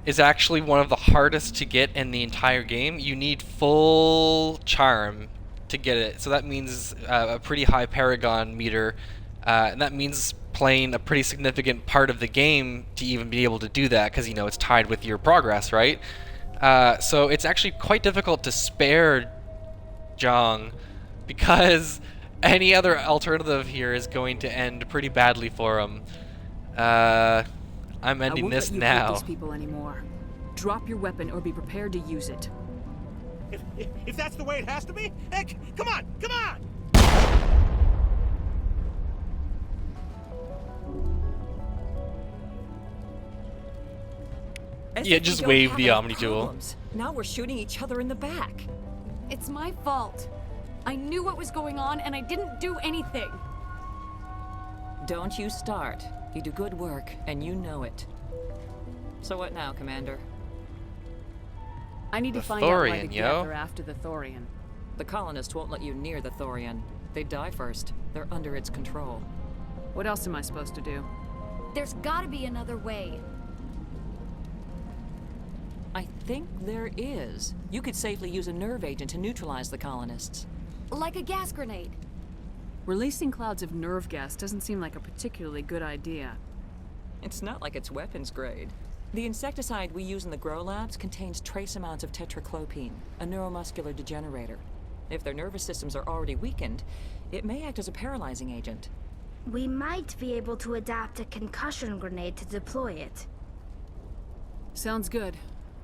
is actually one of the hardest to get in the entire game. You need full charm to get it. So that means a pretty high Paragon meter, and that means playing a pretty significant part of the game to even be able to do that, because, you know, it's tied with your progress, right? So it's actually quite difficult to spare Jong, because Any other alternative here is going to end pretty badly for him. I'm ending this now. I won't let you hurt these people anymore. Drop your weapon or be prepared to use it. If that's the way it has to be, heck, come on, come on! Yeah, just wave the Omni tool. Now we're shooting each other in the back. It's my fault. I knew what was going on and I didn't do anything. Don't you start. You do good work, and you know it. So what now, Commander? I need to find out why the Geth are after the Thorian. The colonists won't let you near the Thorian. They die first. They're under its control. What else am I supposed to do? There's gotta be another way. I think there is. You could safely use a nerve agent to neutralize the colonists. Like a gas grenade. Releasing clouds of nerve gas doesn't seem like a particularly good idea. It's not like it's weapons grade. The insecticide we use in the grow labs contains trace amounts of tetraclopine, a neuromuscular degenerator. If their nervous systems are already weakened, it may act as a paralyzing agent. We might be able to adapt a concussion grenade to deploy it. Sounds good.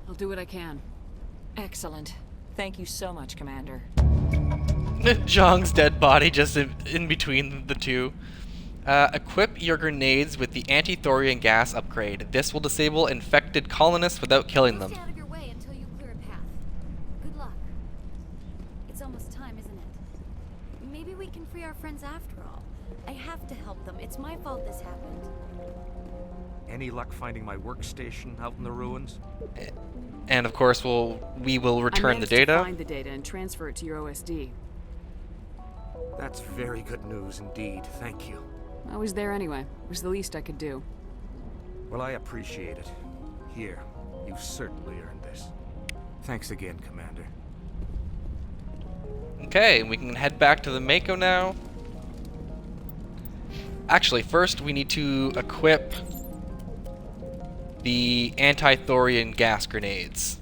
I'll do what I can. Excellent. Thank you so much, Commander. Zhang's dead body just in between the two. Equip your grenades with the anti-thorian gas upgrade. This will disable infected colonists without killing them. Stay out of your way until you clear a path. Good luck. It's almost time, isn't it? Maybe we can free our friends after all. I have to help them. It's my fault this happened. Any luck finding my workstation out in the ruins? And of course, we will return the data. To find the data and transfer it to your OSD. That's very good news indeed. Thank you. I was there anyway. It was the least I could do. Well, I appreciate it. Here, you've certainly earned this. Thanks again, Commander. Okay, we can head back to the Mako now. Actually, first we need to equip the anti-thorian gas grenades.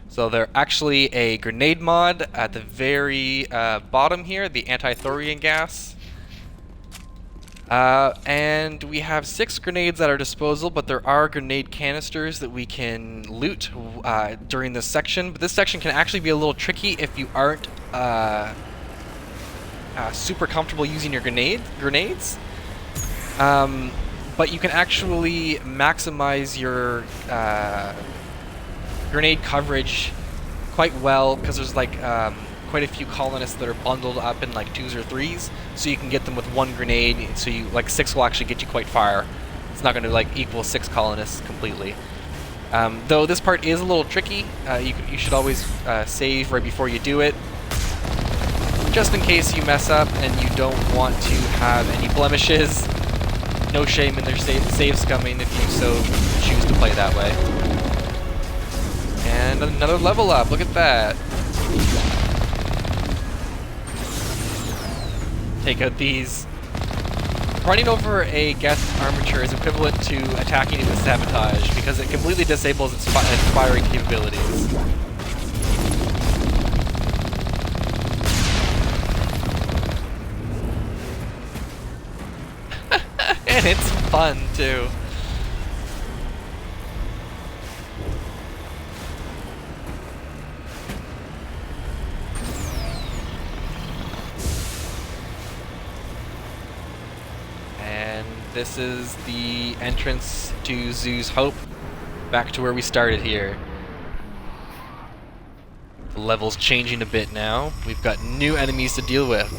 So they're actually a grenade mod at the very bottom here, the anti-thorian gas. And we have 6 grenades at our disposal, but there are grenade canisters that we can loot during this section. But this section can actually be a little tricky if you aren't super comfortable using your grenades. But you can actually maximize your grenade coverage quite well, because there's like quite a few colonists that are bundled up in like 2s or 3s, so you can get them with 1 grenade, so you like 6 will actually get you quite far. It's not going to like equal 6 colonists completely. Though this part is a little tricky, you should always save right before you do it, just in case you mess up and you don't want to have any blemishes. No shame in their saves coming if you so choose to play that way. And another level up, look at that. Take out these. Running over a Geth armature is equivalent to attacking it with sabotage, because it completely disables its firing capabilities. And it's fun too. And this is the entrance to Zoo's Hope, back to where we started here. The level's changing a bit now. We've got new enemies to deal with.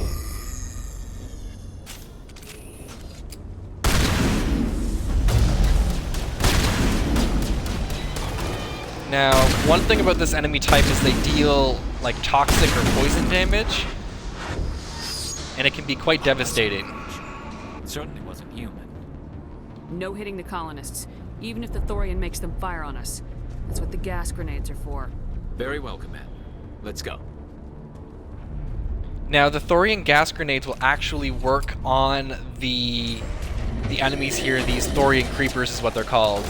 Now, one thing about this enemy type is they deal like toxic or poison damage, and it can be quite devastating. It certainly wasn't human. No hitting the colonists, even if the Thorian makes them fire on us. That's what the gas grenades are for. Very well, Commander. Let's go. Now, the Thorian gas grenades will actually work on the enemies here. These Thorian creepers is what they're called.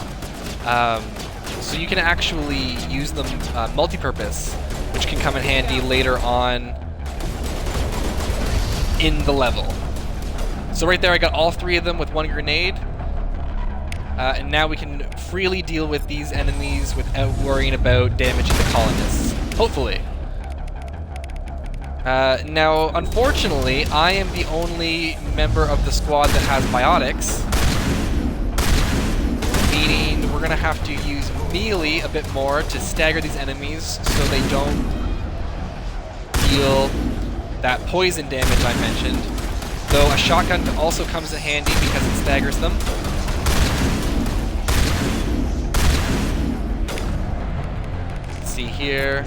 So you can actually use them multi-purpose, which can come in handy later on in the level. So right there I got all 3 of them with 1 grenade. And now we can freely deal with these enemies without worrying about damaging the colonists. Hopefully. Now, unfortunately, I am the only member of the squad that has biotics. Meaning we're going to have to use melee a bit more to stagger these enemies so they don't deal that poison damage I mentioned. Though a shotgun also comes in handy because it staggers them. Let's see here.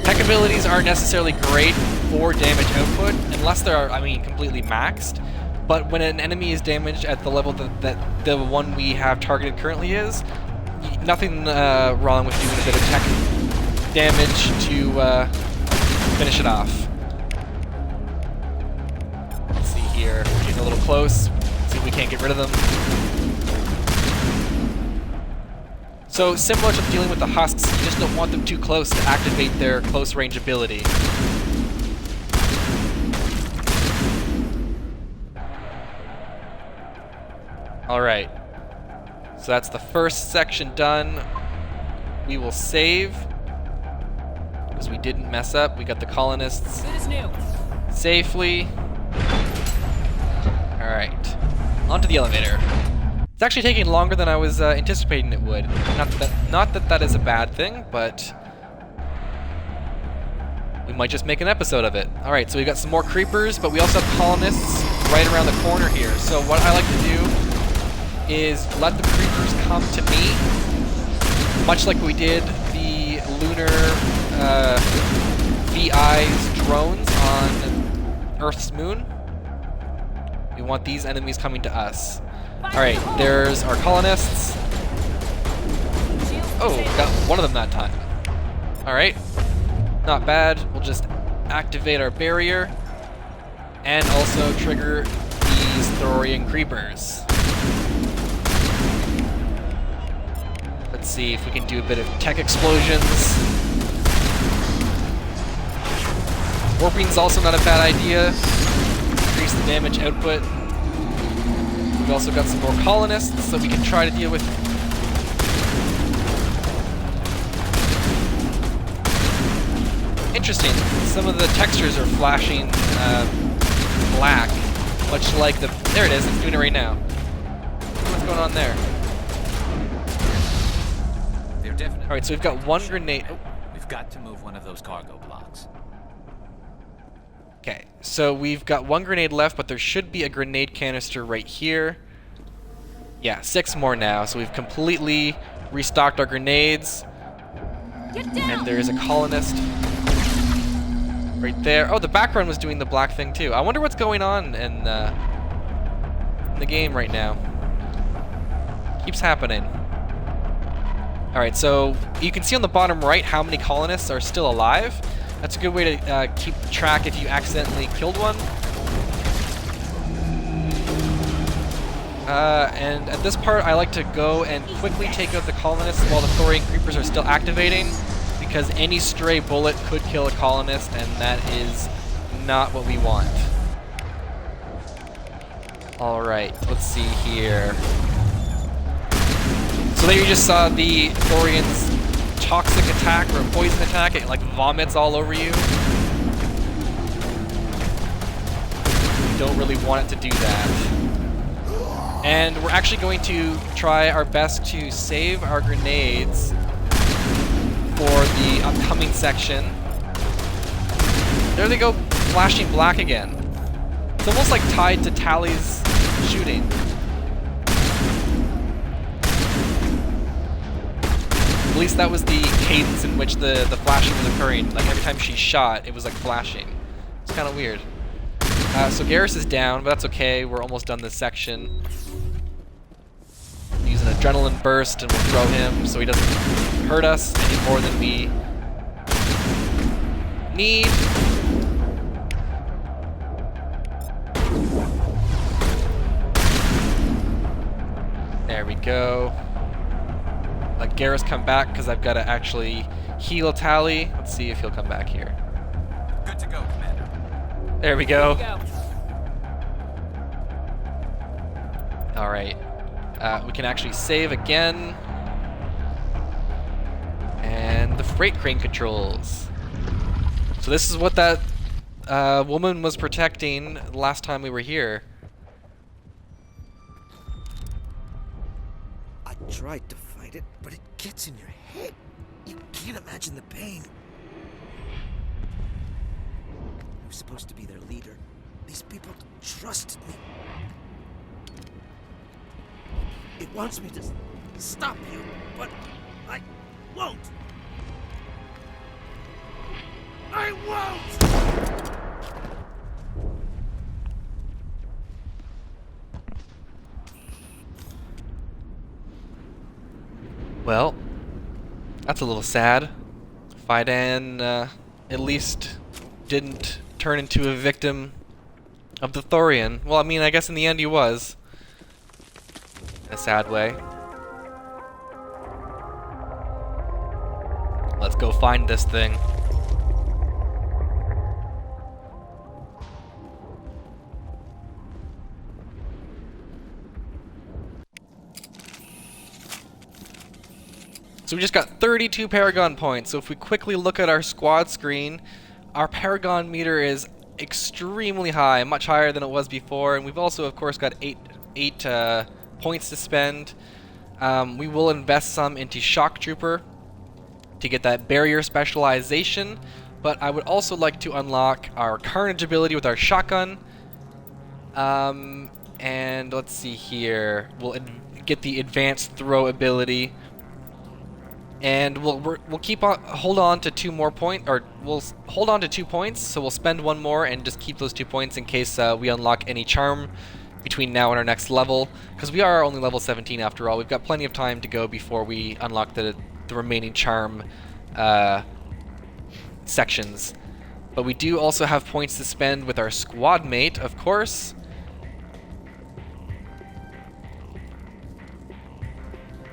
Tech abilities aren't necessarily great for damage output, unless they're, completely maxed. But when an enemy is damaged at the level that the one we have targeted currently is, nothing wrong with doing a bit of tech damage to finish it off. Let's see here, getting a little close, see if we can't get rid of them. So similar to dealing with the husks, you just don't want them too close to activate their close range ability. Alright, so that's the first section done. We will save, because we didn't mess up. We got the colonists safely. Alright, onto the elevator. It's actually taking longer than I was anticipating it would. Not that that is a bad thing, but we might just make an episode of it. Alright, so we've got some more creepers, but we also have colonists right around the corner here. So what I like to do is let the creepers come to me, much like we did the lunar VI's drones on Earth's moon. We want these enemies coming to us. Alright, there's our colonists. Oh, got one of them that time. Alright, not bad. We'll just activate our barrier and also trigger these Thorian creepers. Let's see if we can do a bit of tech explosions. Warping's also not a bad idea. Increase the damage output. We've also got some more colonists that we can try to deal with. Interesting. Some of the textures are flashing black, much like the... There it is. It's doing it right now. What's going on there? They're definitely... Alright, so we've got one grenade... Oh. We've got to move one of those cargo blocks. Okay, so we've got one grenade left, but there should be a grenade canister right here. Yeah, 6 more now, so we've completely restocked our grenades. And there's a colonist right there. Oh, the background was doing the black thing too. I wonder what's going on in the game right now. Keeps happening. Alright, so you can see on the bottom right how many colonists are still alive. That's a good way to keep track if you accidentally killed one. And at this part, I like to go and quickly take out the colonists while the Thorian creepers are still activating, because any stray bullet could kill a colonist, and that is not what we want. Alright, let's see here. So there you just saw the Thorian's toxic attack or poison attack. It like vomits all over you. You don't really want it to do that. And we're actually going to try our best to save our grenades for the upcoming section. There they go, flashing black again. It's almost like tied to Tally's shooting. At least that was the cadence in which the flashing was occurring. Like every time she shot, it was like flashing. It's kind of weird. So Garrus is down, but that's okay. We're almost done this section. Use an adrenaline burst and we'll throw him so he doesn't hurt us any more than we need. There we go. Let Garrus come back because I've got to actually heal Tally. Let's see if he'll come back here. Good to go, Commander. There we go. There we go. Alright. We can actually save again. And the freight crane controls. So this is what that woman was protecting last time we were here. I tried to fight it, but it gets in your head. You can't imagine the pain. I was supposed to be their leader. These people trusted me. It wants me to stop you, but I won't. I won't! Well, that's a little sad. Fidan at least didn't turn into a victim of the Thorian. Well, I mean, I guess in the end he was. In a sad way. Let's go find this thing. So we just got 32 Paragon points. So if we quickly look at our squad screen, our Paragon meter is extremely high, much higher than it was before, and we've also, of course, got eight points to spend. We will invest some into Shock Trooper to get that barrier specialization, but I would also like to unlock our Carnage ability with our shotgun. And let's see here, we'll get the advanced throw ability. And we'll hold on to 2 more points, or we'll hold on to 2 points. So we'll spend 1 more and just keep those 2 points in case we unlock any charm between now and our next level. Because we are only level 17 after all. We've got plenty of time to go before we unlock the remaining charm sections. But we do also have points to spend with our squad mate, of course.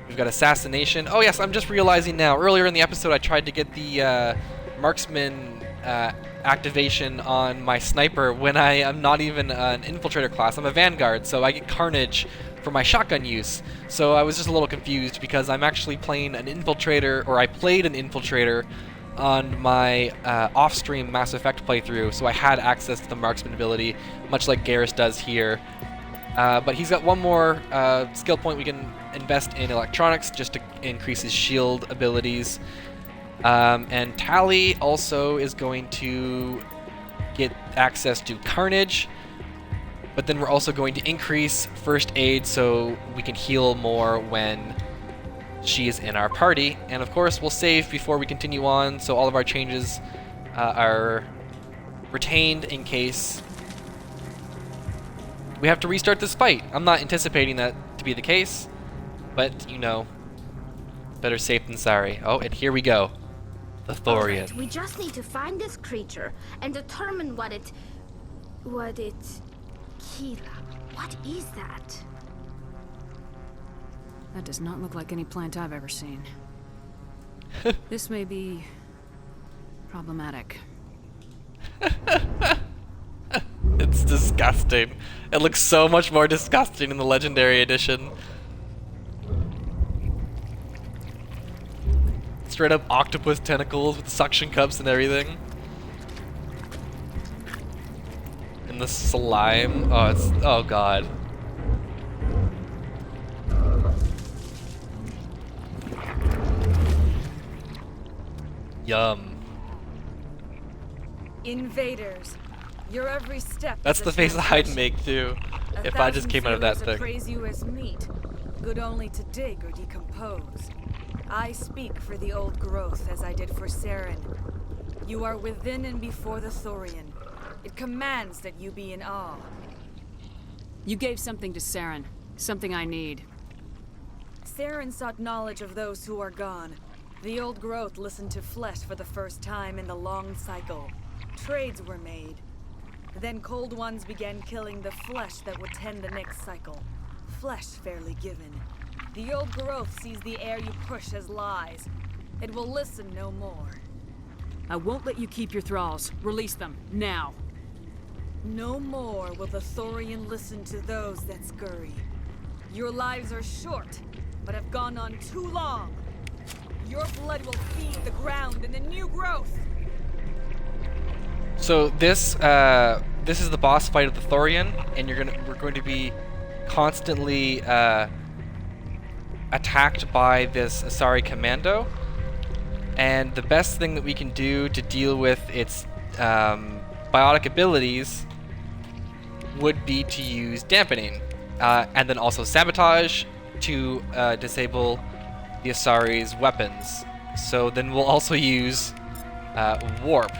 We've got assassination. Oh yes, I'm just realizing now. Earlier in the episode I tried to get the marksman activation on my sniper when I am not even an infiltrator class. I'm a vanguard, so I get carnage for my shotgun use. So I was just a little confused because I'm actually playing an infiltrator, or I played an infiltrator on my off-stream Mass Effect playthrough, so I had access to the marksman ability, much like Garrus does here. But he's got 1 more skill point we can invest in electronics just to increase his shield abilities. And Tally also is going to get access to Carnage, but then we're also going to increase first aid so we can heal more when she is in our party. And of course we'll save before we continue on, so all of our changes are retained in case we have to restart this fight. I'm not anticipating that to be the case, but you know, better safe than sorry. Oh, and here we go. The Thorian. Right, we just need to find this creature and determine what it... Kira, what is that? That does not look like any plant I've ever seen. This may be problematic. It's disgusting. It looks so much more disgusting in the Legendary Edition. Straight up octopus tentacles with suction cups and everything. And the slime. Oh, it's... oh god. Yum. Invaders. Your every step. That's the face I'd make too, if I just came out of that thing. Praise you as meat, good only to dig or decompose. I speak for the old growth as I did for Saren. You are within and before the Thorian. It commands that you be in awe. You gave something to Saren, something I need. Saren sought knowledge of those who are gone. The old growth listened to flesh for the first time in the long cycle. Trades were made. Then cold ones began killing the flesh that would tend the next cycle. Flesh fairly given. The old growth sees the air you push as lies. It will listen no more. I won't let you keep your thralls. Release them, now. No more will the Thorian listen to those that scurry. Your lives are short, but have gone on too long. Your blood will feed the ground and the new growth. So this is the boss fight of the Thorian, and we're going to be constantly attacked by this Asari commando. And the best thing that we can do to deal with its biotic abilities would be to use dampening, and then also sabotage to disable the Asari's weapons. So then we'll also use warp.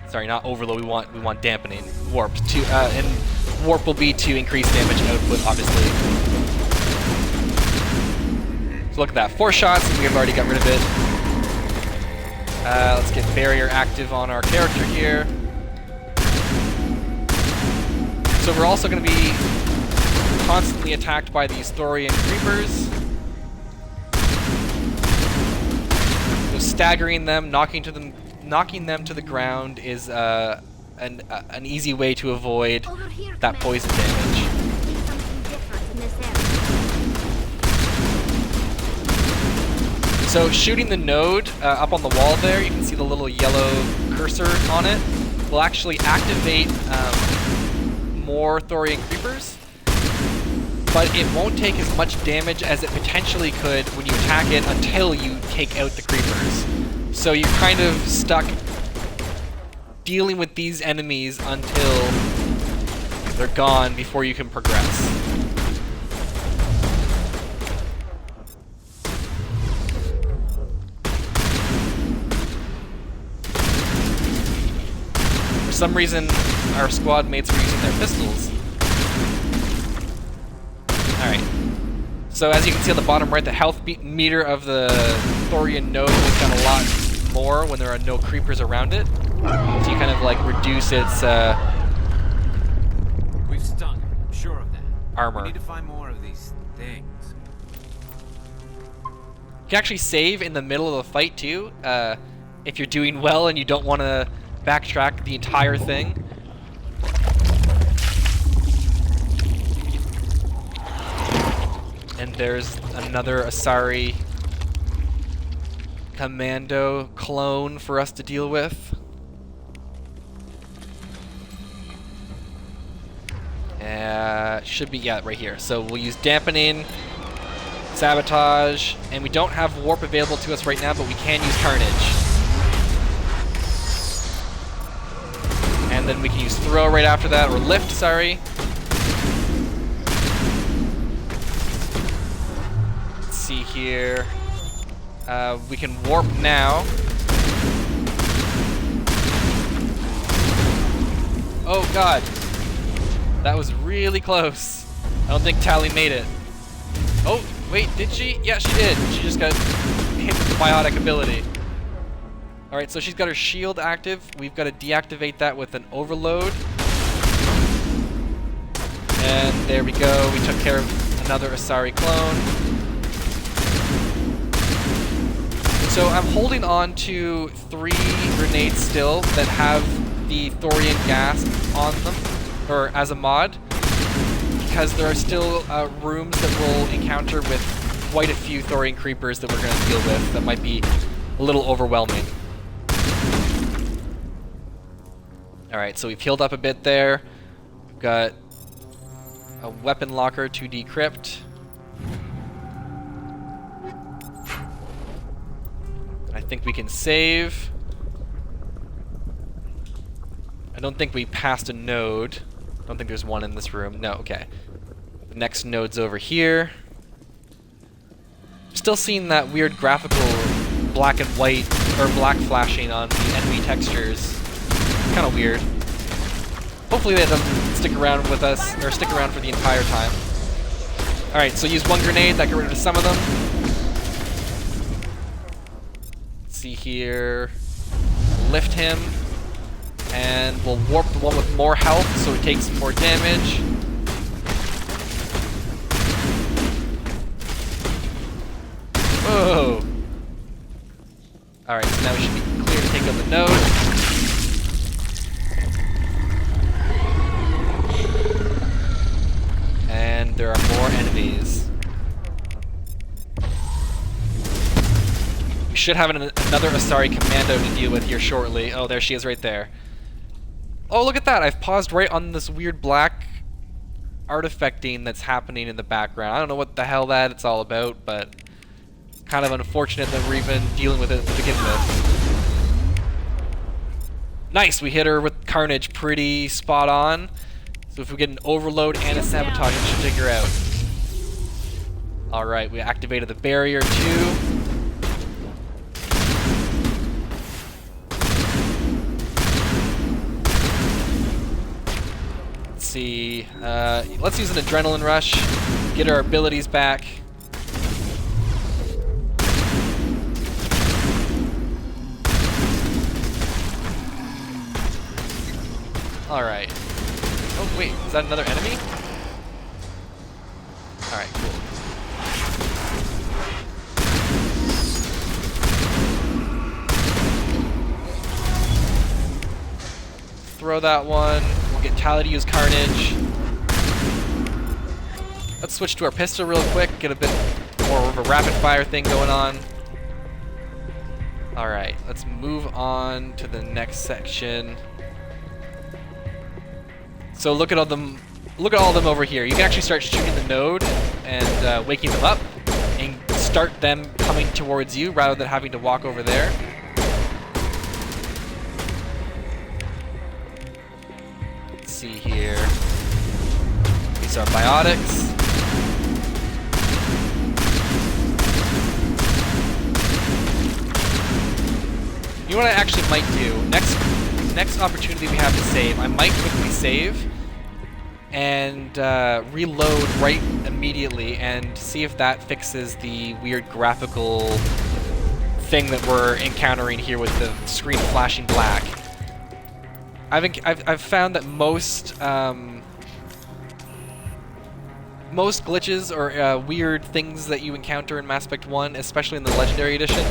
Sorry, not overload. We want dampening. Warp to and warp will be to increase damage output, obviously. So look at that, 4 shots. We have already got rid of it. Let's get barrier active on our character here. So we're also going to be constantly attacked by these Thorian creepers. So staggering them, knocking them to the ground is an easy way to avoid that poison damage. So shooting the node up on the wall there, you can see the little yellow cursor on it, will actually activate more Thorian creepers, but it won't take as much damage as it potentially could when you attack it until you take out the creepers. So you're kind of stuck dealing with these enemies until they're gone before you can progress. For some reason, our squad mates are using their pistols. Alright. So as you can see on the bottom right, the health meter of the Thorian node goes down a lot more when there are no creepers around it. So you kind of like reduce its We've stung, I'm sure of that. Armor. We need to find more of these things. You can actually save in the middle of the fight too, if you're doing well and you don't want to backtrack the entire thing. And there's another Asari commando clone for us to deal with. Should be, yeah, right here. So we'll use dampening, sabotage, and we don't have warp available to us right now, but we can use carnage. And then we can use throw right after that, or lift, sorry. Let's see here. We can warp now. Oh god. That was really close. I don't think Tally made it. Oh, wait, did she? Yeah, she did. She just got hit with the biotic ability. Alright, so she's got her shield active. We've got to deactivate that with an overload. And there we go. We took care of another Asari clone. So I'm holding on to 3 grenades still that have the Thorian gas on them, or as a mod, because there are still rooms that we'll encounter with quite a few Thorian creepers that we're going to deal with that might be a little overwhelming. Alright, so we've healed up a bit there. We've got a weapon locker to decrypt. I think we can save. I don't think we passed a node. I don't think there's one in this room. No, okay. The next node's over here. Still seeing that weird graphical black and white, or black flashing on the enemy textures. Kind of weird. Hopefully that doesn't stick around with us, or stick around for the entire time. Alright, so use 1 grenade, that got rid of some of them. Let's see here. Lift him. And we'll warp the one with more health so it takes more damage. Whoa! Alright, so now we should be clear to take out the node. should have another Asari commando to deal with here shortly. Oh, there she is right there. Oh, look at that. I've paused right on this weird black artifacting that's happening in the background. I don't know what the hell that's all about, but kind of unfortunate that we're even dealing with it to begin with. Nice, we hit her with Carnage pretty spot on. So if we get an overload and a sabotage, it should take her out. Alright, we activated the barrier too. Let's see, let's use an adrenaline rush, get our abilities back. Alright. Oh wait, is that another enemy? Alright, cool. Throw that one. We'll get Tally to use Carnage. Let's switch to our pistol real quick, get a bit more of a rapid fire thing going on. Alright, let's move on to the next section. So look at all them. Look at all of them over here. You can actually start shooting the node and waking them up, and start them coming towards you rather than having to walk over there. Let's see here. These are biotics. You know what I actually might do? Next opportunity we have to save, I might quickly save and reload right immediately and see if that fixes the weird graphical thing that we're encountering here with the screen flashing black. I've found that most glitches or weird things that you encounter in Mass Effect 1, especially in the Legendary Edition,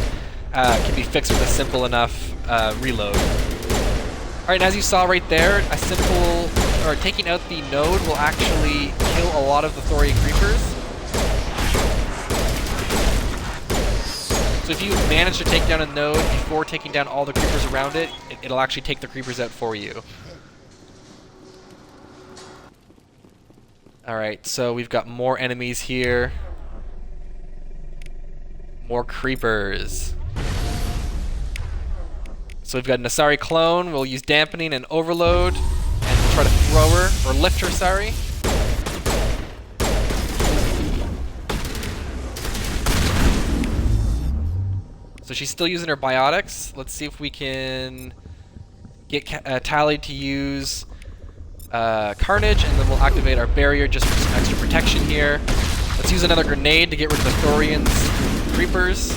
can be fixed with a simple enough reload. Alright, and as you saw right there, taking out the node will actually kill a lot of the Thorian creepers. So if you manage to take down a node before taking down all the creepers around it, it'll actually take the creepers out for you. Alright, so we've got more enemies here. More creepers. So we've got an Asari clone, we'll use dampening and overload, and we'll try to throw her, or lift her, sorry. So she's still using her biotics. Let's see if we can get Tally to use Carnage, and then we'll activate our barrier just for some extra protection here. Let's use another grenade to get rid of the Thorian's creepers.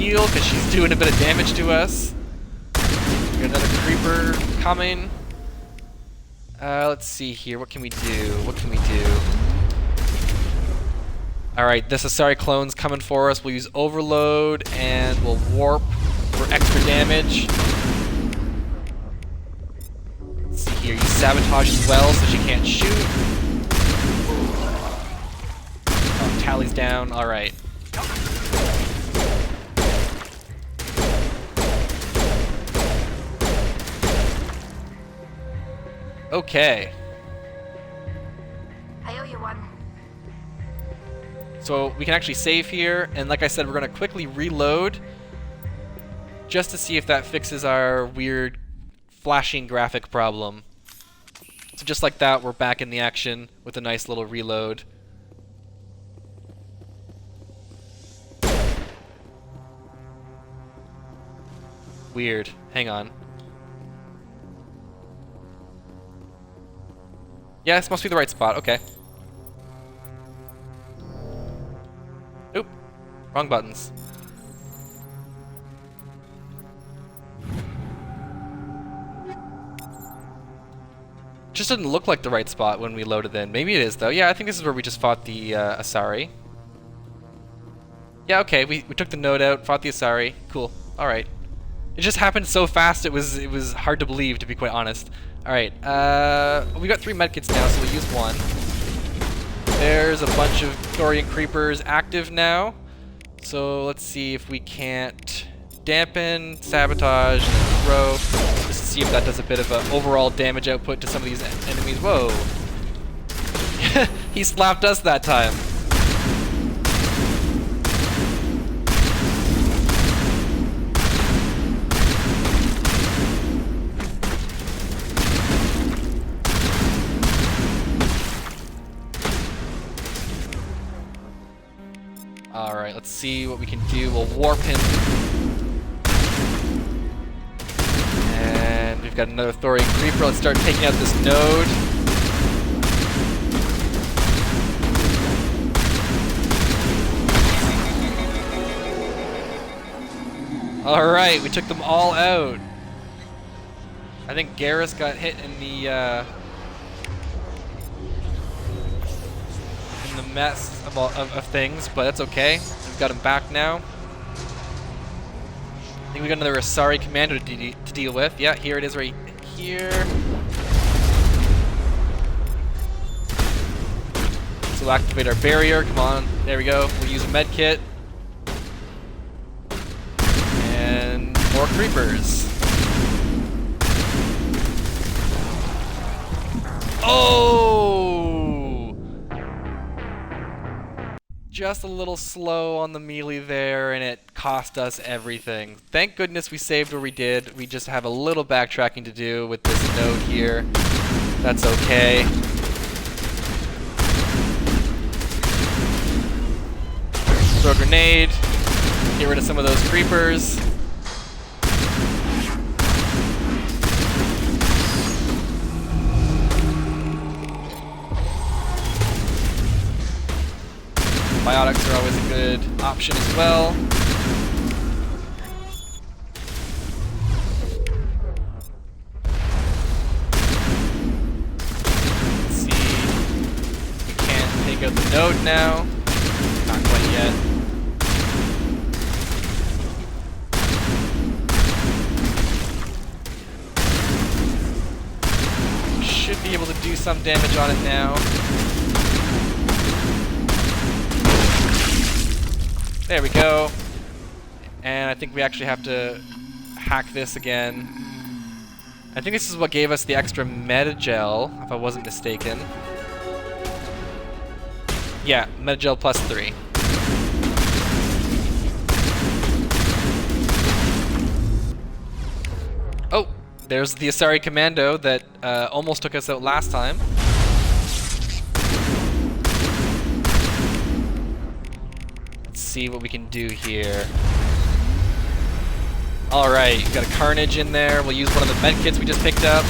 Heal, because she's doing a bit of damage to us. Got another creeper coming. Let's see here. What can we do? What can we do? Alright, this Asari clone's coming for us. We'll use overload and we'll warp for extra damage. Let's see here. Use sabotage as well so she can't shoot. Oh, Tally's down. Alright. Okay. I owe you one. So we can actually save here, and like I said, we're going to quickly reload just to see if that fixes our weird flashing graphic problem. So just like that, we're back in the action with a nice little reload. Weird. Hang on. Yeah, this must be the right spot. Okay. Oop. Wrong buttons. Just didn't look like the right spot when we loaded in. Maybe it is, though. Yeah, I think this is where we just fought the Asari. Yeah, okay. We took the node out, fought the Asari. Cool. Alright. It just happened so fast it was hard to believe, to be quite honest. Alright, we got 3 medkits now, so we'll use one. There's a bunch of Thorian creepers active now. So let's see if we can't dampen, sabotage, and throw, just to see if that does a bit of an overall damage output to some of these enemies. Whoa. He slapped us that time. Alright, let's see what we can do. We'll warp him. And we've got another Thorian Creeper. Let's start taking out this node. Alright, we took them all out. I think Garrus got hit in the mess of things, but that's okay. We've got him back now. I think we got another Asari Commando to deal with. Yeah, here it is right here. So we'll activate our barrier. Come on. There we go. We'll use a med kit. And more creepers. Oh! Just a little slow on the melee there, and it cost us everything. Thank goodness we saved where we did. We just have a little backtracking to do with this node here. That's okay. Throw a grenade. Get rid of some of those creepers. Biotics are always a good option as well. Let's see. We can't take out the node now. Not quite yet. Should be able to do some damage on it now. There we go. And I think we actually have to hack this again. I think this is what gave us the extra metagel, if I wasn't mistaken. Yeah, metagel +3. Oh, there's the Asari Commando that almost took us out last time. See what we can do here. Alright, we've got a Carnage in there. We'll use one of the medkits we just picked up.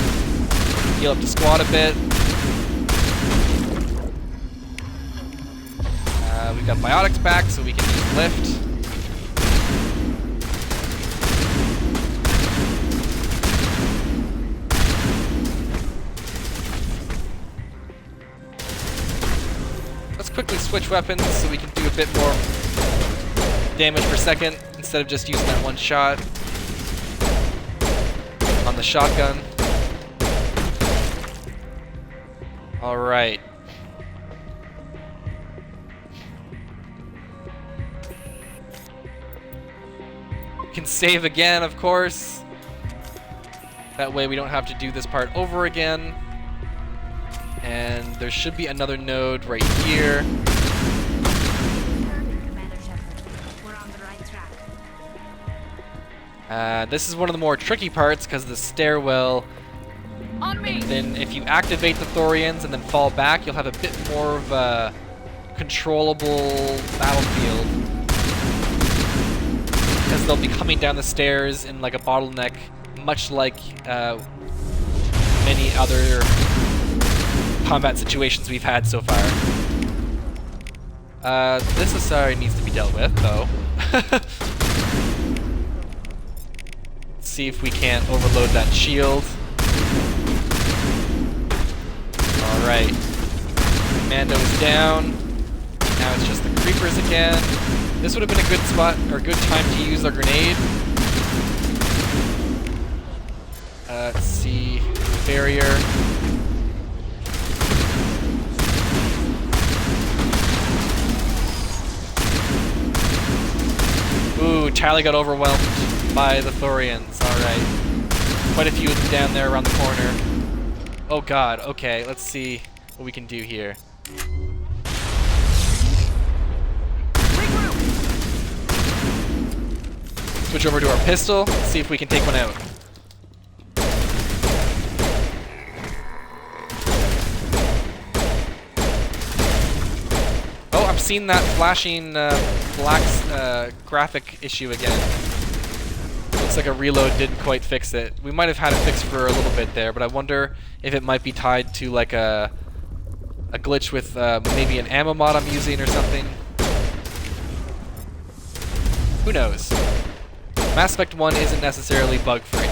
Heal up the squad a bit. We've got biotics back, so we can use lift. Let's quickly switch weapons so we can do a bit more damage per second instead of just using that one shot on the shotgun. Alright. We can save again, of course. That way we don't have to do this part over again. And there should be another node right here. This is one of the more tricky parts because the stairwell. On me. And then if you activate the Thorians and then fall back, you'll have a bit more of a controllable battlefield. Because they'll be coming down the stairs in like a bottleneck, much like many other combat situations we've had so far. This Asari needs to be dealt with, though. See if we can't overload that shield. Alright. Commando is down. Now it's just the creepers again. This would have been a good spot, or a good time to use our grenade. Let's see. Barrier. Tally got overwhelmed by the Thorians. Alright. Quite a few of them down there around the corner. Oh god, okay, let's see what we can do here. Switch over to our pistol, see if we can take one out. Oh, I'm seeing that flashing black graphic issue again. Looks like a reload didn't quite fix it. We might have had it fixed for a little bit there, but I wonder if it might be tied to like a glitch with maybe an ammo mod I'm using or something. Who knows? Mass Effect 1 isn't necessarily bug-free.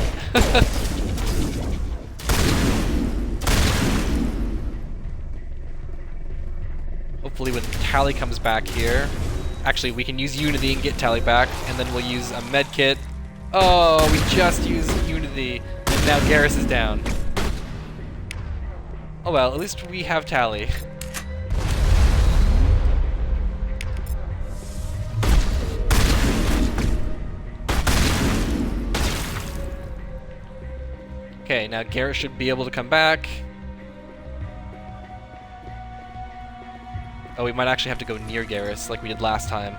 Hopefully when Tally comes back here... Actually, we can use Unity and get Tally back, and then we'll use a med kit. Oh, we just used Unity, and now Garrus is down. Oh well, at least we have Tally. Okay, now Garrus should be able to come back. Oh, we might actually have to go near Garrus like we did last time.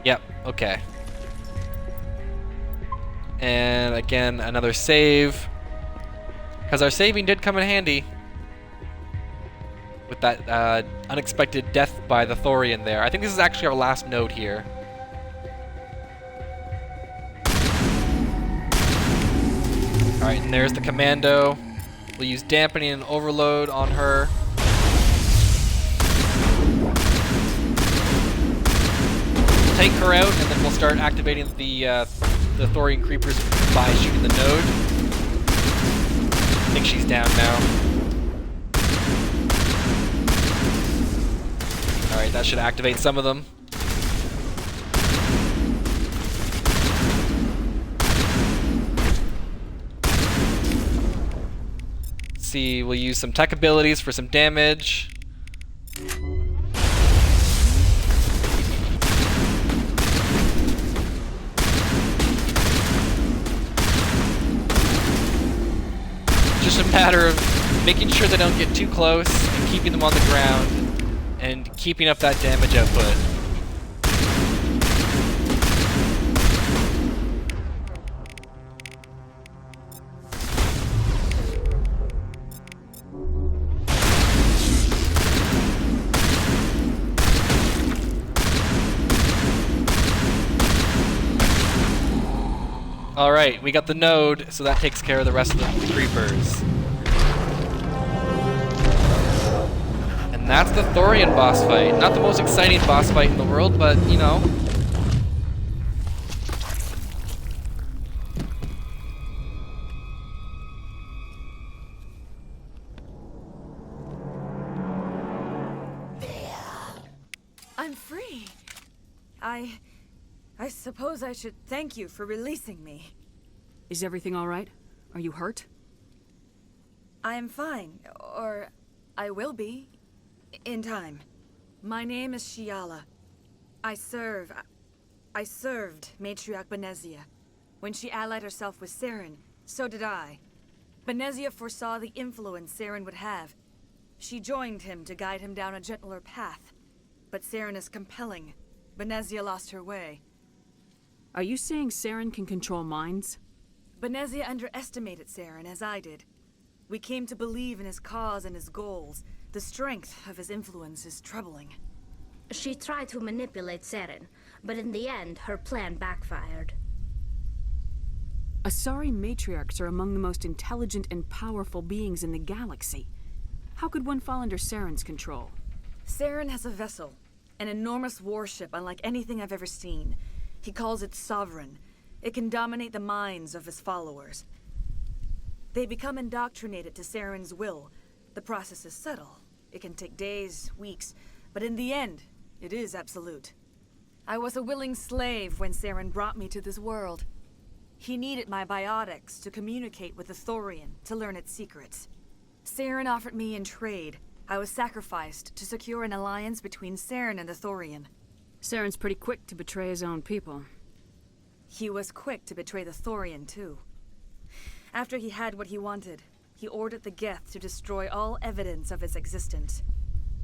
Yep, okay. And again, another save. Because our saving did come in handy. With that unexpected death by the Thorian there. I think this is actually our last node here. Alright, and there's the commando. We'll use dampening and overload on her. Take her out, and then we'll start activating the Thorian creepers by shooting the node. I think she's down now. Alright, that should activate some of them. Let's see, we'll use some tech abilities for some damage. Just a matter of making sure they don't get too close and keeping them on the ground and keeping up that damage output. Alright, we got the node, so that takes care of the rest of the creepers. And that's the Thorian boss fight. Not the most exciting boss fight in the world, but, you know. I'm free. I suppose I should thank you for releasing me. Is everything all right? Are you hurt? I am fine, or I will be, in time. My name is Shiala. I served Matriarch Benezia. When she allied herself with Saren, so did I. Benezia foresaw the influence Saren would have. She joined him to guide him down a gentler path. But Saren is compelling. Benezia lost her way. Are you saying Saren can control minds? Benezia underestimated Saren, as I did. We came to believe in his cause and his goals. The strength of his influence is troubling. She tried to manipulate Saren, but in the end, her plan backfired. Asari matriarchs are among the most intelligent and powerful beings in the galaxy. How could one fall under Saren's control? Saren has a vessel, an enormous warship unlike anything I've ever seen. He calls it Sovereign. It can dominate the minds of his followers. They become indoctrinated to Saren's will. The process is subtle. It can take days, weeks, but in the end, it is absolute. I was a willing slave when Saren brought me to this world. He needed my biotics to communicate with the Thorian, to learn its secrets. Saren offered me in trade. I was sacrificed to secure an alliance between Saren and the Thorian. Saren's pretty quick to betray his own people. He was quick to betray the Thorian, too. After he had what he wanted, he ordered the Geth to destroy all evidence of its existence.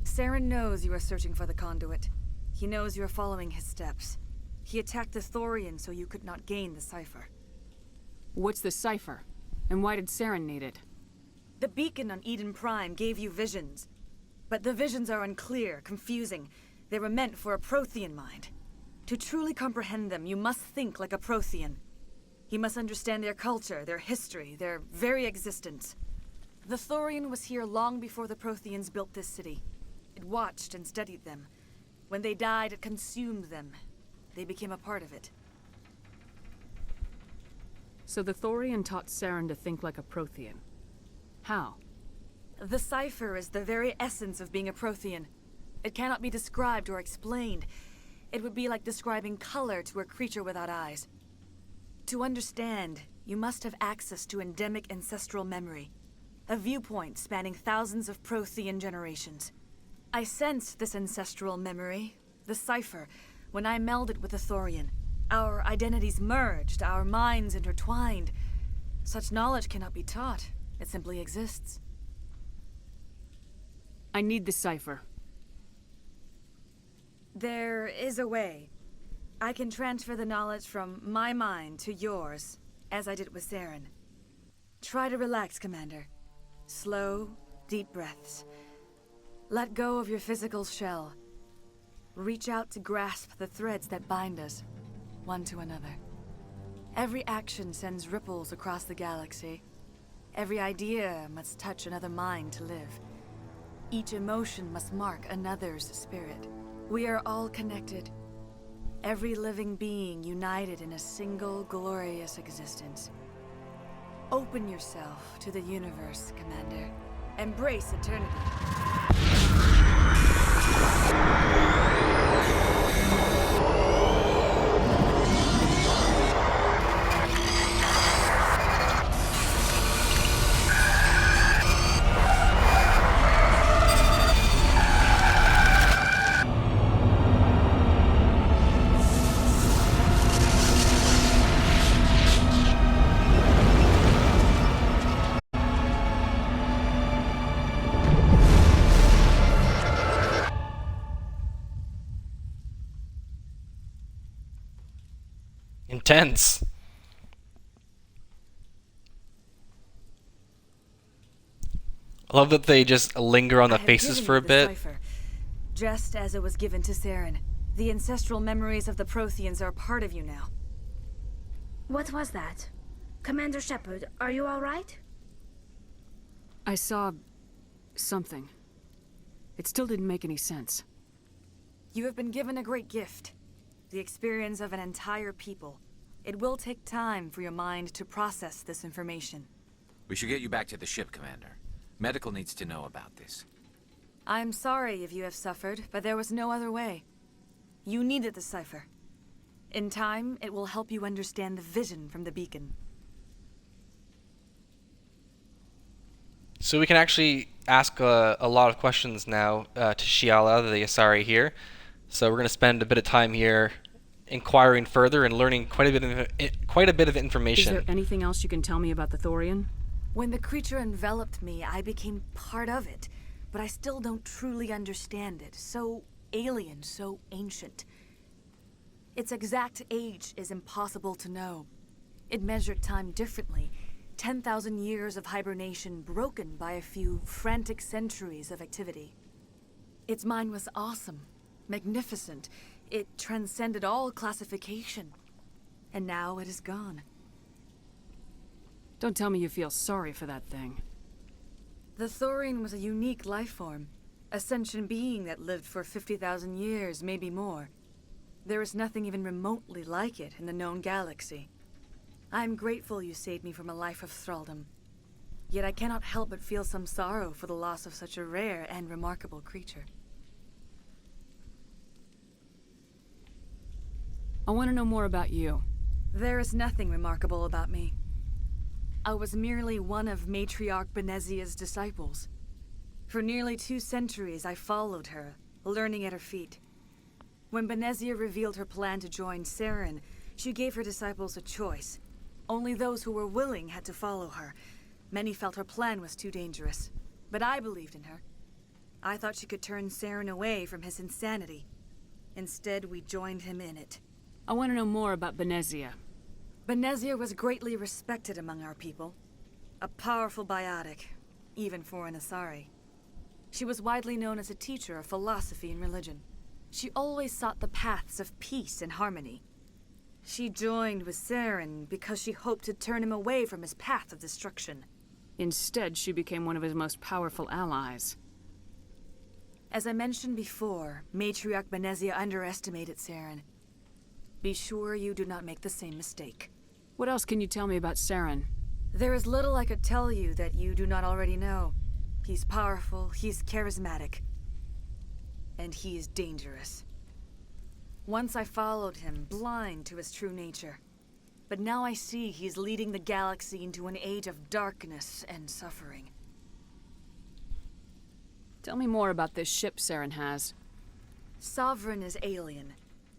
Saren knows you are searching for the conduit. He knows you are following his steps. He attacked the Thorian so you could not gain the Cipher. What's the Cipher? And why did Saren need it? The beacon on Eden Prime gave you visions. But the visions are unclear, confusing. They were meant for a Prothean mind. To truly comprehend them, you must think like a Prothean. You must understand their culture, their history, their very existence. The Thorian was here long before the Protheans built this city. It watched and studied them. When they died, it consumed them. They became a part of it. So the Thorian taught Saren to think like a Prothean. How? The Cipher is the very essence of being a Prothean. It cannot be described or explained. It would be like describing color to a creature without eyes. To understand, you must have access to endemic ancestral memory. A viewpoint spanning thousands of Prothean generations. I sensed this ancestral memory, the Cipher, when I melded with the Thorian. Our identities merged, our minds intertwined. Such knowledge cannot be taught. It simply exists. I need the Cipher. There is a way. I can transfer the knowledge from my mind to yours, as I did with Saren. Try to relax, Commander. Slow, deep breaths. Let go of your physical shell. Reach out to grasp the threads that bind us, one to another. Every action sends ripples across the galaxy. Every idea must touch another mind to live. Each emotion must mark another's spirit. We are all connected. Every living being united in a single glorious existence. Open yourself to the universe, Commander. Embrace eternity. Intense. I love that they just linger on the faces for a bit. Cipher, just as it was given to Saren. The ancestral memories of the Protheans are part of you now. What was that? Commander Shepard, are you all right? I saw something. It still didn't make any sense. You have been given a great gift. The experience of an entire people. It will take time for your mind to process this information. We should get you back to the ship, Commander. Medical needs to know about this. I'm sorry if you have suffered, but there was no other way. You needed the Cipher. In time, it will help you understand the vision from the beacon. So we can actually ask a lot of questions now to Shiala, the Asari here. So we're going to spend a bit of time here inquiring further and learning quite a bit of information. Is there anything else you can tell me about the Thorian? When the creature enveloped me, I became part of it, but I still don't truly understand it. So alien, so ancient. Its exact age is impossible to know. It measured time differently. 10,000 years of hibernation broken by a few frantic centuries of activity. Its mind was awesome, magnificent. It transcended all classification. And now it is gone. Don't tell me you feel sorry for that thing. The Thorian was a unique life form. A sentient being that lived for 50,000 years, maybe more. There is nothing even remotely like it in the known galaxy. I'm grateful you saved me from a life of thraldom. Yet I cannot help but feel some sorrow for the loss of such a rare and remarkable creature. I want to know more about you. There is nothing remarkable about me. I was merely one of Matriarch Benezia's disciples. For nearly 2 centuries I followed her, learning at her feet. When Benezia revealed her plan to join Saren, She gave her disciples a choice. Only those who were willing had to follow her. Many felt her plan was too dangerous, but I believed in her. I thought she could turn Saren away from his insanity. Instead, we joined him in it. I want to know more about Benezia. Benezia was greatly respected among our people. A powerful biotic, even for an Asari. She was widely known as a teacher of philosophy and religion. She always sought the paths of peace and harmony. She joined with Saren because she hoped to turn him away from his path of destruction. Instead, she became one of his most powerful allies. As I mentioned before, Matriarch Benezia underestimated Saren. Be sure you do not make the same mistake. What else can you tell me about Saren? There is little I could tell you that you do not already know. He's powerful, he's charismatic, and he is dangerous. Once I followed him, blind to his true nature. But now I see he's leading the galaxy into an age of darkness and suffering. Tell me more about this ship Saren has. Sovereign is alien.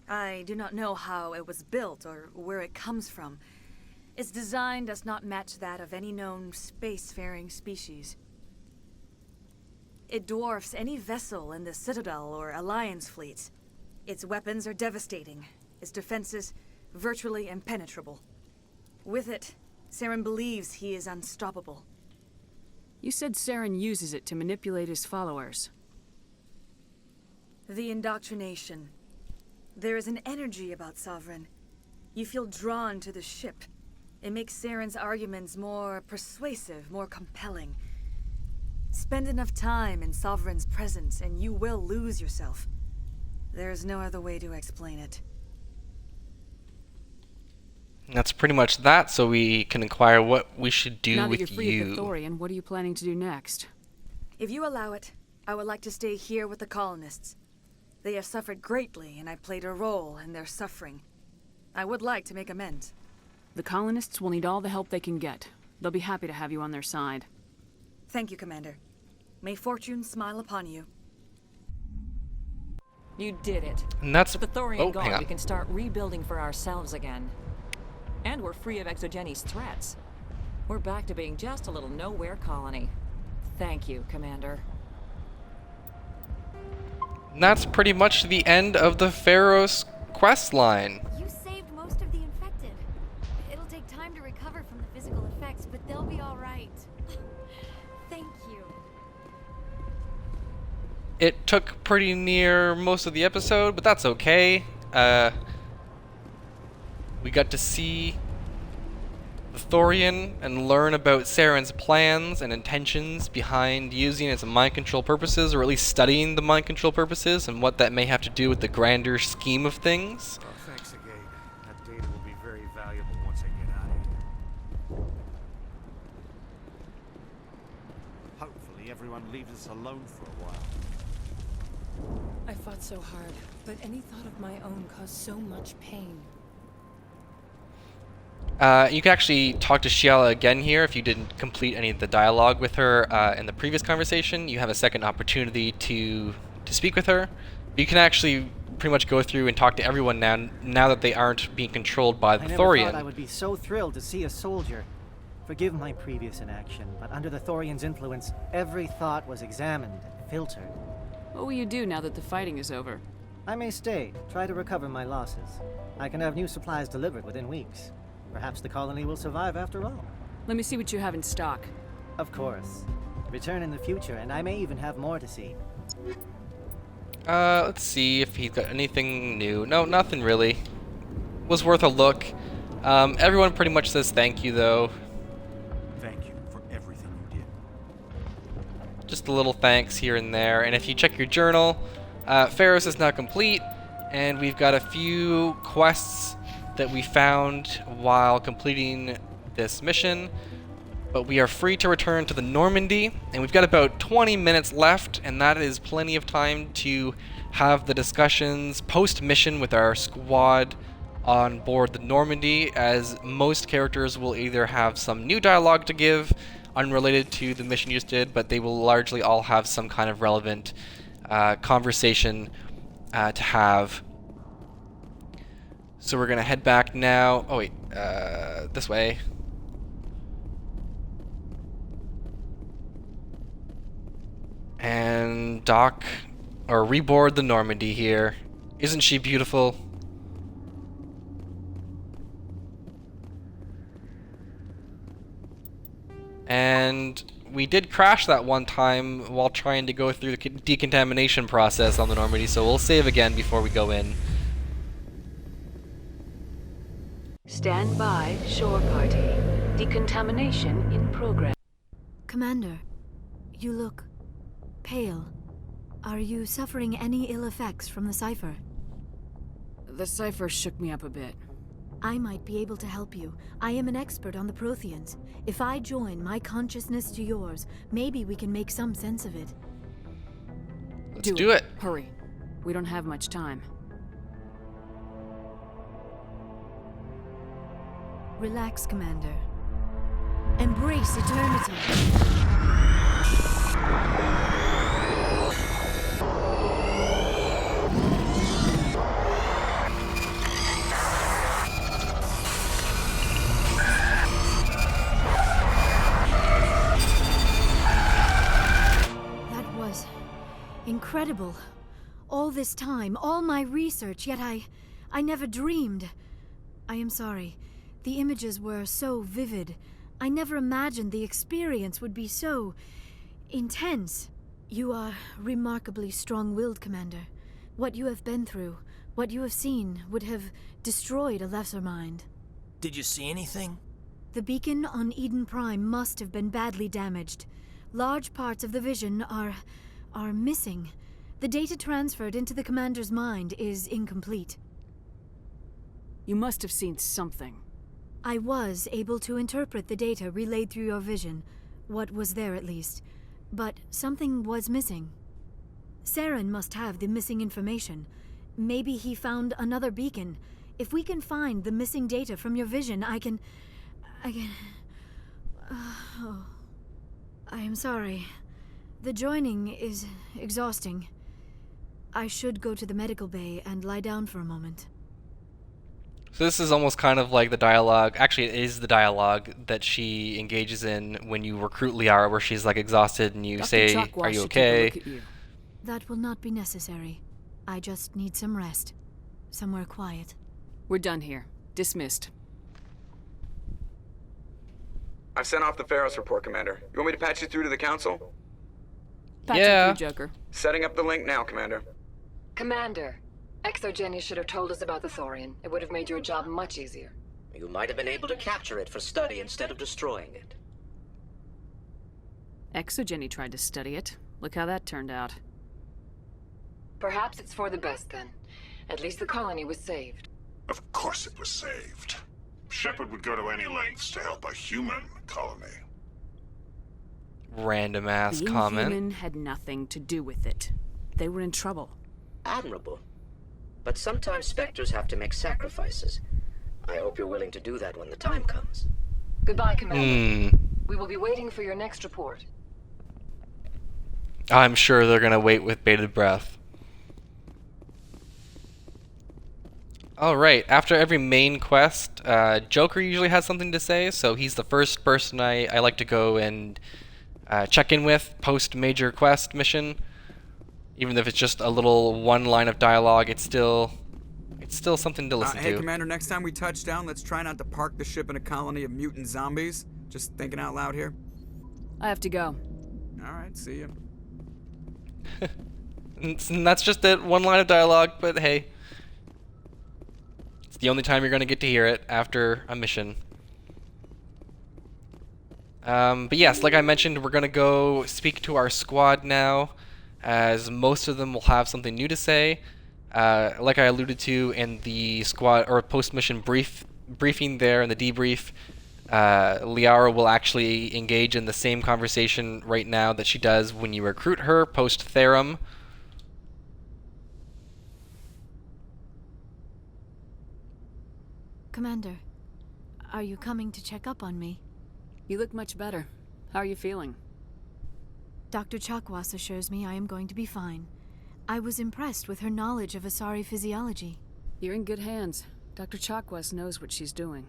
I do not know how it was built or where it comes from. Its design does not match that of any known spacefaring species. It dwarfs any vessel in the Citadel or Alliance fleets. Its weapons are devastating, its defenses virtually impenetrable. With it, Saren believes he is unstoppable. You said Saren uses it to manipulate his followers. The indoctrination. There is an energy about Sovereign. You feel drawn to the ship. It makes Saren's arguments more persuasive, more compelling. Spend enough time in Sovereign's presence and you will lose yourself. There is no other way to explain it. That's pretty much that, so we can inquire what we should do now with that you're free you. of the Thorian, what are you planning to do next? If you allow it, I would like to stay here with the colonists. They have suffered greatly, and I played a role in their suffering. I would like to make amends. The colonists will need all the help they can get. They'll be happy to have you on their side. Thank you, Commander. May fortune smile upon you. You did it. And that's... With the Thorian hang gone, on. we can start rebuilding for ourselves again. And we're free of ExoGeni's threats. We're back to being just a little nowhere colony. Thank you, Commander. And that's pretty much the end of the Pharaoh's quest line. You saved most of the infected. It'll take time to recover from the physical effects, but they'll be all right. Thank you. It took pretty near most of the episode, but that's okay. We got to see the Thorian and learn about Saren's plans and intentions behind using it as mind control purposes, or at least studying the mind control purposes and what that may have to do with the grander scheme of things. Oh, thanks again. That data will be very valuable once I get out of here. Hopefully everyone leaves us alone for a while. I fought so hard, but any thought of my own caused so much pain. You can actually talk to Shiala again here if you didn't complete any of the dialogue with her in the previous conversation. You have a second opportunity to speak with her. You can actually pretty much go through and talk to everyone now that they aren't being controlled by the I never Thorian. thought I would be so thrilled to see a soldier. Forgive my previous inaction, but under the Thorian's influence, every thought was examined and filtered. What will you do now that the fighting is over? I may stay, try to recover my losses. I can have new supplies delivered within weeks. Perhaps the colony will survive after all. Let me see what you have in stock. Of course. Return in the future, and I may even have more to see. Let's see if he's got anything new. No, nothing really. Was worth a look. Everyone pretty much says thank you, though. Thank you for everything you did. Just a little thanks here and there. And if you check your journal, Pharaoh's is now complete, and we've got a few quests that we found while completing this mission, but we are free to return to the Normandy, and we've got about 20 minutes left, and that is plenty of time to have the discussions post-mission with our squad on board the Normandy, as most characters will either have some new dialogue to give unrelated to the mission you just did, but they will largely all have some kind of relevant conversation to have. So we're gonna head back now. Oh wait, this way. And dock, or reboard the Normandy here. Isn't she beautiful? And we did crash that one time while trying to go through the decontamination process on the Normandy, so we'll save again before we go in. Stand by, shore party. Decontamination in progress. Commander, you look pale. Are you suffering any ill effects from the Cipher? The Cipher shook me up a bit. I might be able to help you. I am an expert on the Protheans. If I join my consciousness to yours, maybe we can make some sense of it. Let's do it. Hurry. We don't have much time. Relax, Commander. Embrace eternity. That was incredible. All this time, all my research, yet I never dreamed. I am sorry. The images were so vivid. I never imagined the experience would be so intense. You are remarkably strong-willed, Commander. What you have been through, what you have seen, would have destroyed a lesser mind. Did you see anything? The beacon on Eden Prime must have been badly damaged. Large parts of the vision are missing. The data transferred into the Commander's mind is incomplete. You must have seen something. I was able to interpret the data relayed through your vision, what was there at least, but something was missing. Saren must have the missing information. Maybe he found another beacon. If we can find the missing data from your vision, I can... Oh. I am sorry. The joining is exhausting. I should go to the medical bay and lie down for a moment. So this is almost kind of like the dialogue, actually it is the dialogue that she engages in when you recruit Liara, where she's like exhausted and you say, "Are you okay?" That will not be necessary. I just need some rest. Somewhere quiet. We're done here. Dismissed. I've sent off the Pharos report, Commander. You want me to patch you through to the Council? Patch you through, Joker. Setting up the link now, Commander. Commander, ExoGeni should have told us about the Thorian. It would have made your job much easier. You might have been able to capture it for study instead of destroying it. ExoGeni tried to study it. Look how that turned out. Perhaps it's for the best then. At least the colony was saved. Of course it was saved. Shepard would go to any lengths to help a human colony. Random ass Being comment. human had nothing to do with it. They were in trouble. Admirable. But sometimes Spectres have to make sacrifices. I hope you're willing to do that when the time comes. Goodbye, Commander. We will be waiting for your next report. I'm sure they're gonna wait with bated breath. Alright, after every main quest, Joker usually has something to say, so he's the first person I like to go and check in with post-major quest mission. Even if it's just a little one line of dialogue, it's still something to listen Hey, to. Commander, next time we touch down, let's try not to park the ship in a colony of mutant zombies. Just thinking out loud here. I have to go. Alright, see ya. And that's just it, one line of dialogue, but hey. It's the only time you're going to get to hear it after a mission. But yes, like I mentioned, we're going to go speak to our squad now, as most of them will have something new to say. Like I alluded to in the squad or post-mission briefing there in the debrief, Liara will actually engage in the same conversation right now that she does when you recruit her post-Therum. Commander, are you coming to check up on me? You look much better. How are you feeling? Dr. Chakwas assures me I am going to be fine. I was impressed with her knowledge of Asari physiology. You're in good hands. Dr. Chakwas knows what she's doing.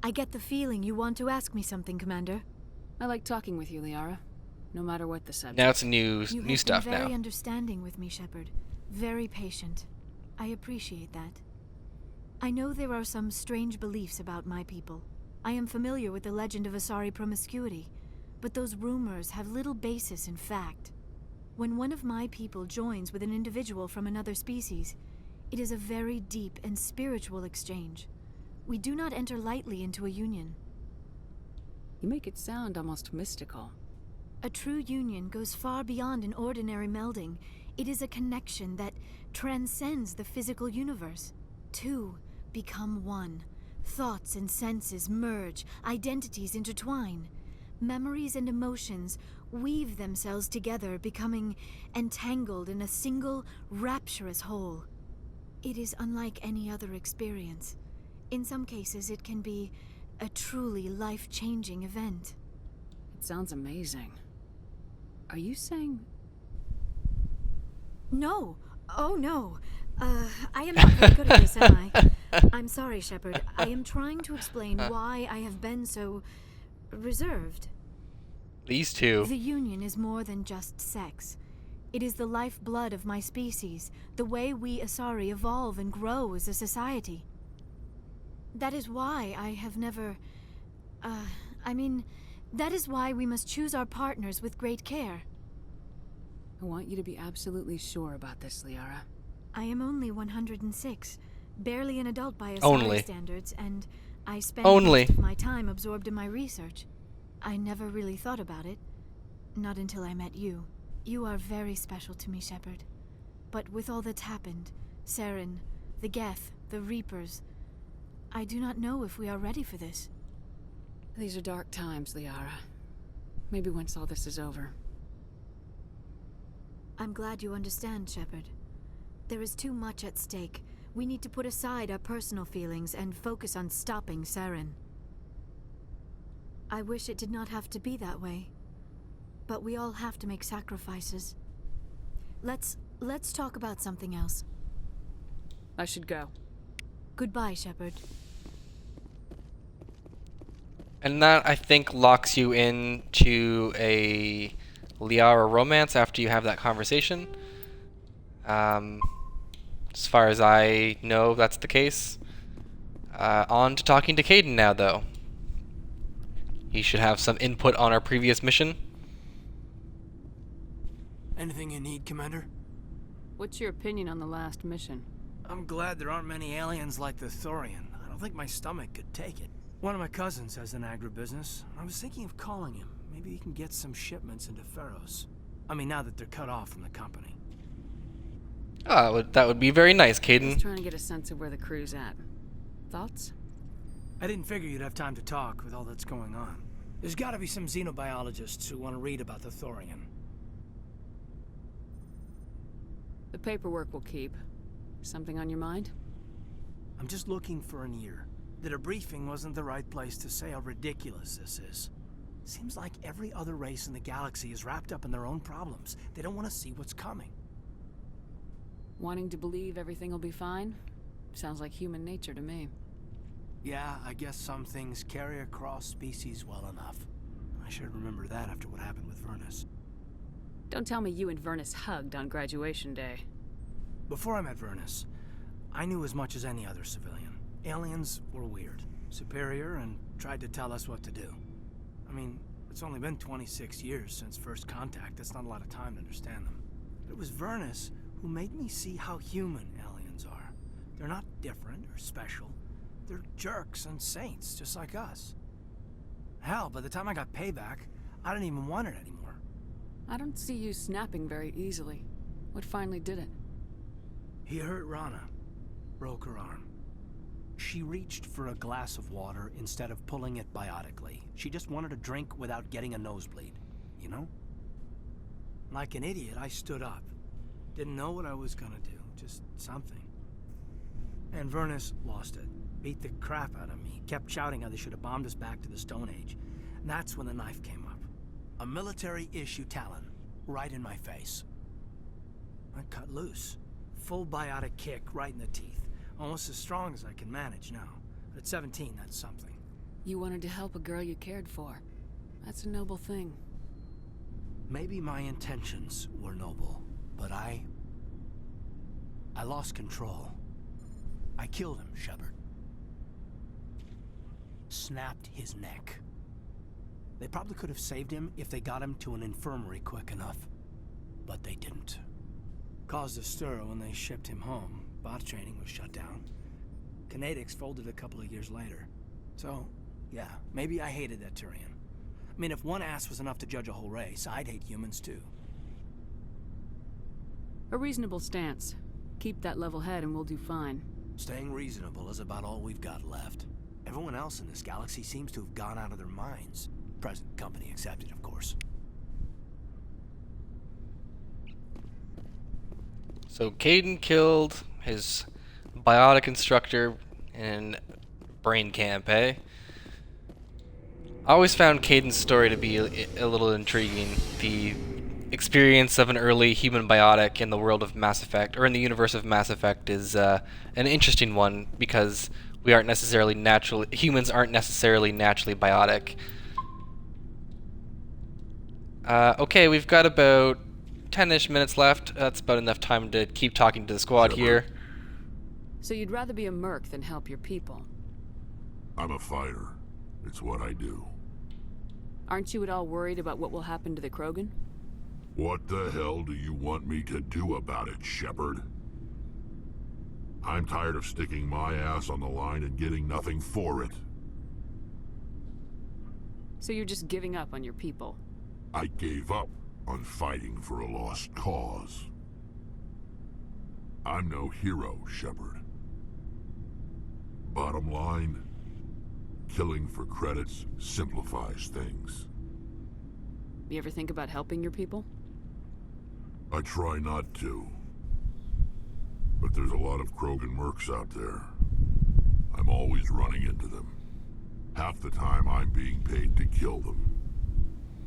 I get the feeling you want to ask me something, Commander. I like talking with you, Liara, no matter what the subject. Now it's new You stuff have been now. very understanding with me, Shepard. Very patient. I appreciate that. I know there are some strange beliefs about my people. I am familiar with the legend of Asari promiscuity, but those rumors have little basis in fact. When one of my people joins with an individual from another species, it is a very deep and spiritual exchange. We do not enter lightly into a union. You make it sound almost mystical. A true union goes far beyond an ordinary melding. It is a connection that transcends the physical universe. Two become one. Thoughts and senses merge, identities intertwine. Memories and emotions weave themselves together, becoming entangled in a single, rapturous whole. It is unlike any other experience. In some cases, it can be a truly life-changing event. It sounds amazing. Are you saying... No. Oh, no. I am not very good at this, am I? I'm sorry, Shepard. I am trying to explain why I have been so... reserved. These two. The union is more than just sex. It is the lifeblood of my species, the way we Asari evolve and grow as a society. That is why I have never... that is why we must choose our partners with great care. I want you to be absolutely sure about this, Liara. I am only 106, barely an adult by Only. Asari standards, and I spend Only. most of my time absorbed in my research. I never really thought about it. Not until I met you. You are very special to me, Shepard. But with all that's happened, Saren, the Geth, the Reapers, I do not know if we are ready for this. These are dark times, Liara. Maybe once all this is over. I'm glad you understand, Shepard. There is too much at stake. We need to put aside our personal feelings and focus on stopping Saren. I wish it did not have to be that way. But we all have to make sacrifices. Let's talk about something else. I should go. Goodbye, Shepard. And that, I think, locks you into a Liara romance after you have that conversation. As far as I know, that's the case. On to talking to Caden now, though. He should have some input on our previous mission. Anything you need, Commander? What's your opinion on the last mission? I'm glad there aren't many aliens like the Thorian. I don't think my stomach could take it. One of my cousins has an agribusiness. I was thinking of calling him. Maybe he can get some shipments into Pharos. I mean, now that they're cut off from the company. That would be very nice, Caden. Just trying to get a sense of where the crew's at. Thoughts? I didn't figure you'd have time to talk with all that's going on. There's gotta be some xenobiologists who want to read about the Thorian. The paperwork will keep. Something on your mind? I'm just looking for an ear. The debriefing wasn't the right place to say how ridiculous this is. Seems like every other race in the galaxy is wrapped up in their own problems. They don't want to see what's coming. Wanting to believe everything will be fine? Sounds like human nature to me. Yeah, I guess some things carry across species well enough. I should remember that after what happened with Vernus. Don't tell me you and Vernus hugged on graduation day. Before I met Vernus, I knew as much as any other civilian. Aliens were weird, superior, and tried to tell us what to do. I mean, it's only been 26 years since first contact. That's not a lot of time to understand them. But it was Vernus who made me see how human aliens are. They're not different or special. They're jerks and saints, just like us. Hell, by the time I got payback, I didn't even want it anymore. I don't see you snapping very easily. What finally did it? He hurt Rana. Broke her arm. She reached for a glass of water instead of pulling it biotically. She just wanted a drink without getting a nosebleed, you know? Like an idiot, I stood up. Didn't know what I was gonna do, just something. And Vernus lost it. Beat the crap out of me. Kept shouting how they should have bombed us back to the Stone Age. And that's when the knife came up. A military-issue talon, right in my face. I cut loose. Full biotic kick right in the teeth. Almost as strong as I can manage now. But at 17, that's something. You wanted to help a girl you cared for. That's a noble thing. Maybe my intentions were noble, but I lost control. I killed him, Shepard. Snapped his neck. They probably could have saved him if they got him to an infirmary quick enough. But they didn't. Caused a stir when they shipped him home. Bot training was shut down. Kinetics folded a couple of years later. So, yeah, maybe I hated that Turian. I mean, if one ass was enough to judge a whole race, I'd hate humans too. A reasonable stance. Keep that level head and we'll do fine. Staying reasonable is about all we've got left. Everyone else in this galaxy seems to have gone out of their minds. Present company accepted, of course. So Caden killed his biotic instructor in brain camp, eh? I always found Caden's story to be a little intriguing. The experience of an early human biotic in the world of Mass Effect, or in the universe of Mass Effect, is an interesting one because humans aren't necessarily naturally biotic. Okay, we've got about 10-ish minutes left. That's about enough time to keep talking to the squad here. So you'd rather be a merc than help your people? I'm a fighter. It's what I do. Aren't you at all worried about what will happen to the Krogan? What the hell do you want me to do about it, Shepard? I'm tired of sticking my ass on the line and getting nothing for it. So you're just giving up on your people? I gave up on fighting for a lost cause. I'm no hero, Shepard. Bottom line, killing for credits simplifies things. You ever think about helping your people? I try not to. But there's a lot of Krogan mercs out there. I'm always running into them. Half the time I'm being paid to kill them.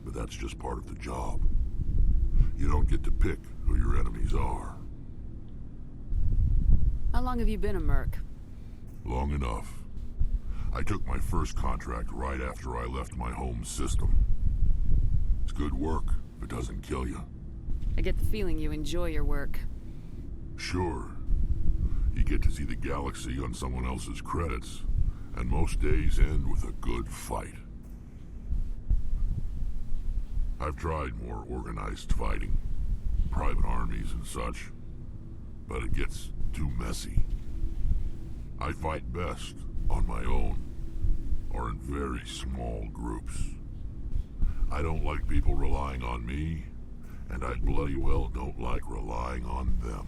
But that's just part of the job. You don't get to pick who your enemies are. How long have you been a merc? Long enough. I took my first contract right after I left my home system. It's good work if it doesn't kill you. I get the feeling you enjoy your work. Sure. You get to see the galaxy on someone else's credits, and most days end with a good fight. I've tried more organized fighting, private armies and such, but it gets too messy. I fight best on my own, or in very small groups. I don't like people relying on me, and I bloody well don't like relying on them.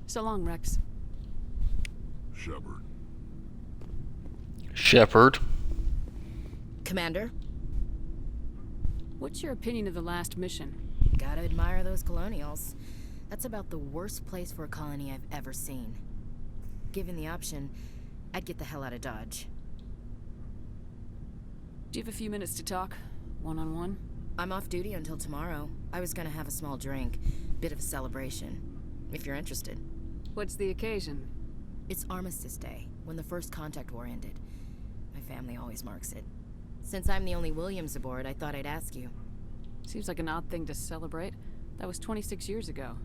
So long, Rex. Shepard. Shepard. Commander? What's your opinion of the last mission? Gotta admire those colonials. That's about the worst place for a colony I've ever seen. Given the option, I'd get the hell out of Dodge. Do you have a few minutes to talk? One-on-one? I'm off duty until tomorrow. I was gonna have a small drink. Bit of a celebration. If you're interested. What's the occasion? It's Armistice Day, when the first contact war ended. My family always marks it. Since I'm the only Williams aboard, I thought I'd ask you. Seems like an odd thing to celebrate. That was 26 years ago.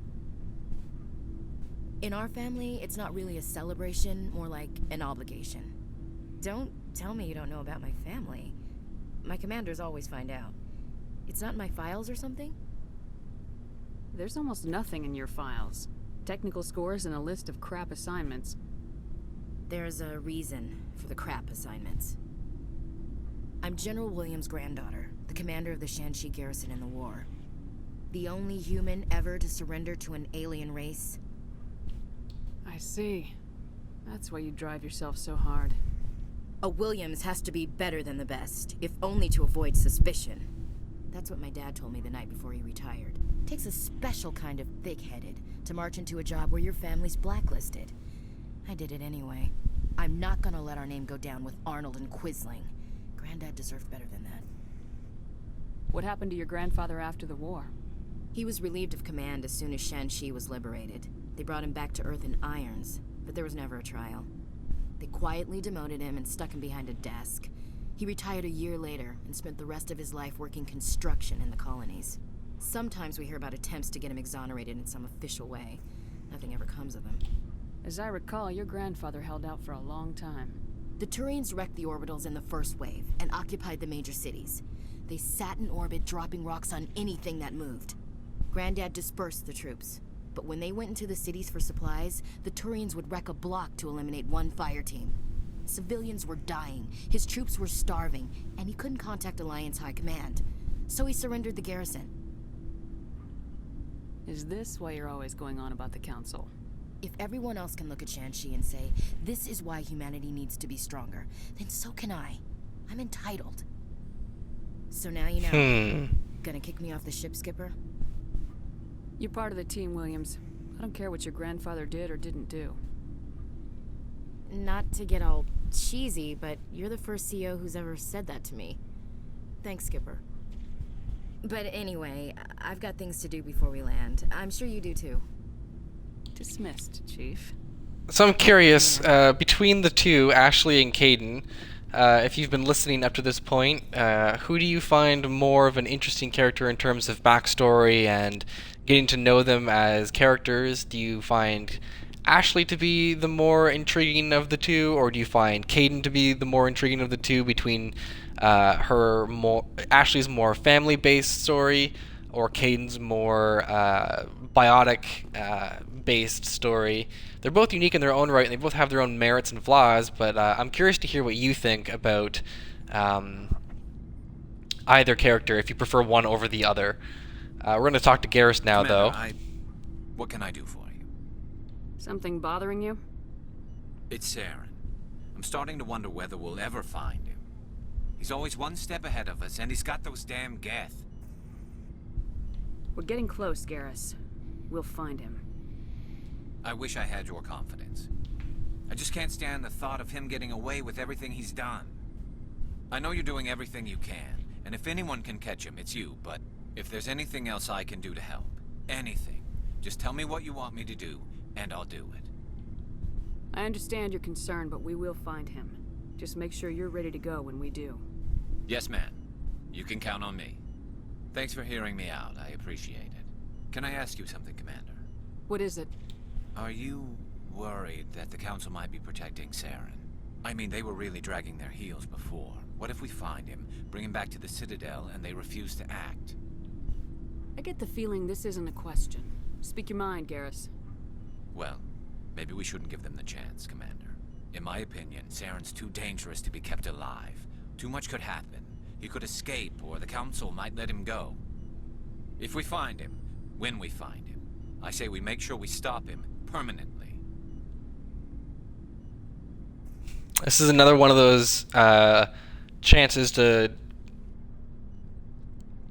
In our family, it's not really a celebration, more like an obligation. Don't tell me you don't know about my family. My commanders always find out. It's not in my files or something? There's almost nothing in your files. Technical scores and a list of crap assignments. There's a reason for the crap assignments. I'm General Williams' granddaughter, the commander of the Shanxi garrison in the war. The only human ever to surrender to an alien race. I see. That's why you drive yourself so hard. A Williams has to be better than the best, if only to avoid suspicion. That's what my dad told me the night before he retired. Takes a special kind of thick-headed to march into a job where your family's blacklisted. I did it anyway. I'm not gonna let our name go down with Arnold and Quisling. Granddad deserved better than that. What happened to your grandfather after the war? He was relieved of command as soon as Shanxi was liberated. They brought him back to Earth in irons. but there was never a trial. They quietly demoted him and stuck him behind a desk. He retired a year later and spent the rest of his life working construction in the colonies. Sometimes we hear about attempts to get him exonerated in some official way. Nothing ever comes of them. As I recall, your grandfather held out for a long time. The Turians wrecked the orbitals in the first wave and occupied the major cities. They sat in orbit, dropping rocks on anything that moved. Granddad dispersed the troops, but when they went into the cities for supplies, the Turians would wreck a block to eliminate one fire team. Civilians were dying, his troops were starving, and he couldn't contact Alliance High Command. So he surrendered the garrison. Is this why you're always going on about the Council? If everyone else can look at Shanxi and say, this is why humanity needs to be stronger, then so can I. I'm entitled. So now you know. Gonna kick me off the ship, Skipper? You're part of the team, Williams. I don't care what your grandfather did or didn't do. Not to get all cheesy, but you're the first CO who's ever said that to me. Thanks, Skipper. But anyway, I've got things to do before we land. I'm sure you do too. Dismissed, Chief. So I'm curious, between the two, Ashley and Caden, if you've been listening up to this point, who do you find more of an interesting character in terms of backstory and getting to know them as characters? Do you find Ashley to be the more intriguing of the two, or do you find Caden to be the more intriguing of the two between Ashley's more family-based story or Caden's more biotic-based story? They're both unique in their own right, and they both have their own merits and flaws, but I'm curious to hear what you think about either character, if you prefer one over the other. We're going to talk to Garrus now, Commander, though. What can I do for you? Something bothering you? It's Saren. I'm starting to wonder whether we'll ever find him. He's always one step ahead of us, and he's got those damn Geth. We're getting close, Garrus. We'll find him. I wish I had your confidence. I just can't stand the thought of him getting away with everything he's done. I know you're doing everything you can, and if anyone can catch him, it's you, but if there's anything else I can do to help, anything, just tell me what you want me to do, and I'll do it. I understand your concern, but we will find him. Just make sure you're ready to go when we do. Yes, ma'am. You can count on me. Thanks for hearing me out. I appreciate it. Can I ask you something, Commander? What is it? Are you worried that the Council might be protecting Saren? I mean, they were really dragging their heels before. What if we find him, bring him back to the Citadel, and they refuse to act? I get the feeling this isn't a question. Speak your mind, Garrus. Well, maybe we shouldn't give them the chance, Commander. In my opinion, Saren's too dangerous to be kept alive. Too much could happen. He could escape, or the Council might let him go. If we find him, when we find him, I say we make sure we stop him permanently. This is another one of those chances to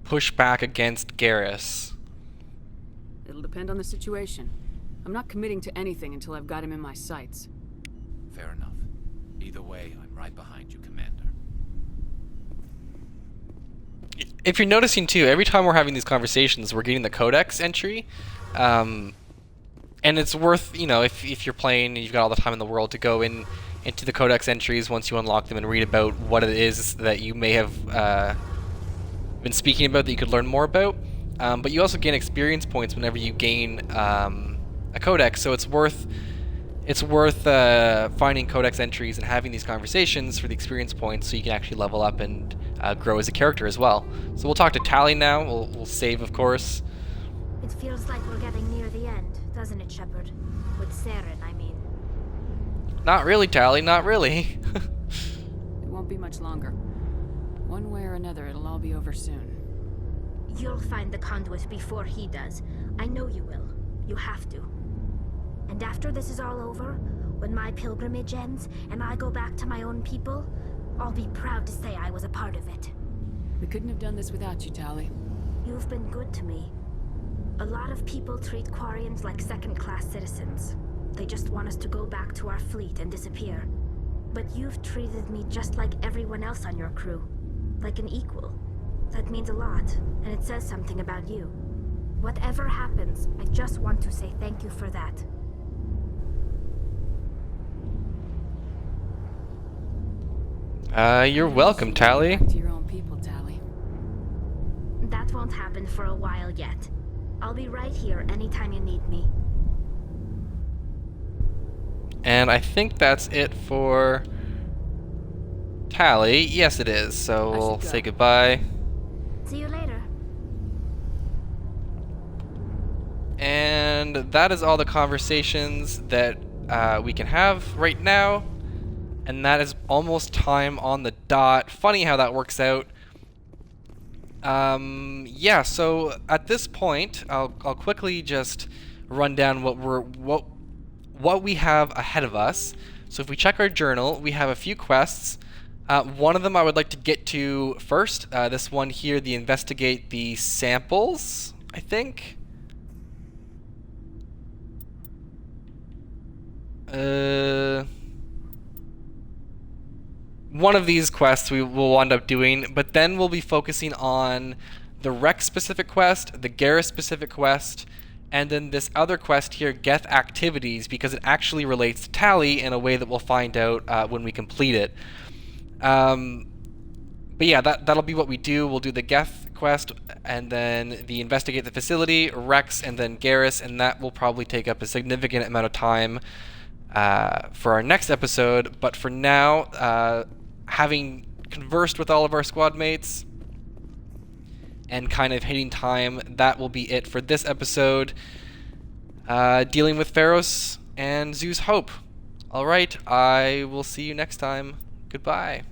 push back against Garrus. It'll depend on the situation. I'm not committing to anything until I've got him in my sights. Fair enough. Either way, I'm right behind you, Commander. If you're noticing too, every time we're having these conversations, we're getting the codex entry. And it's worth, you know, if you're playing and you've got all the time in the world to go into the codex entries once you unlock them and read about what it is that you may have been speaking about that you could learn more about. But you also gain experience points whenever you gain a codex, so it's worth finding codex entries and having these conversations for the experience points so you can actually level up and grow as a character as well. So we'll talk to Tally now. We'll save, of course. It feels like we're getting near the end, doesn't it, Shepard? With Saren, I mean. Not really, Tally, not really. It won't be much longer. One way or another, it'll all be over soon. You'll find the conduit before he does. I know you will. You have to. And after this is all over, when my pilgrimage ends and I go back to my own people, I'll be proud to say I was a part of it. We couldn't have done this without you, Tally. You've been good to me. A lot of people treat Quarians like second-class citizens. They just want us to go back to our fleet and disappear. But you've treated me just like everyone else on your crew. Like an equal. That means a lot, and it says something about you. Whatever happens, I just want to say thank you for that. You're welcome, Tally. Back to your own people, Tally. That won't happen for a while yet. I'll be right here anytime you need me. And I think that's it for Tally. Yes, it is. So we'll say goodbye. See you later. And that is all the conversations that we can have right now. And that is almost time on the dot. Funny how that works out. Yeah, so at this point, I'll quickly just run down what we have ahead of us. So if we check our journal, we have a few quests. One of them I would like to get to first. This one here, the investigate the samples, I think. One of these quests we will wind up doing, but then we'll be focusing on the Rex specific quest, the Garrus specific quest, and then this other quest here, Geth Activities, because it actually relates to Tally in a way that we'll find out when we complete it. But yeah, that'll be what we do. We'll do the Geth quest, and then the Investigate the Facility, Rex, and then Garrus, and that will probably take up a significant amount of time for our next episode. But for now, having conversed with all of our squad mates and kind of hitting time, that will be it for this episode. Dealing with Pharos and Zeus Hope. Alright, I will see you next time. Goodbye.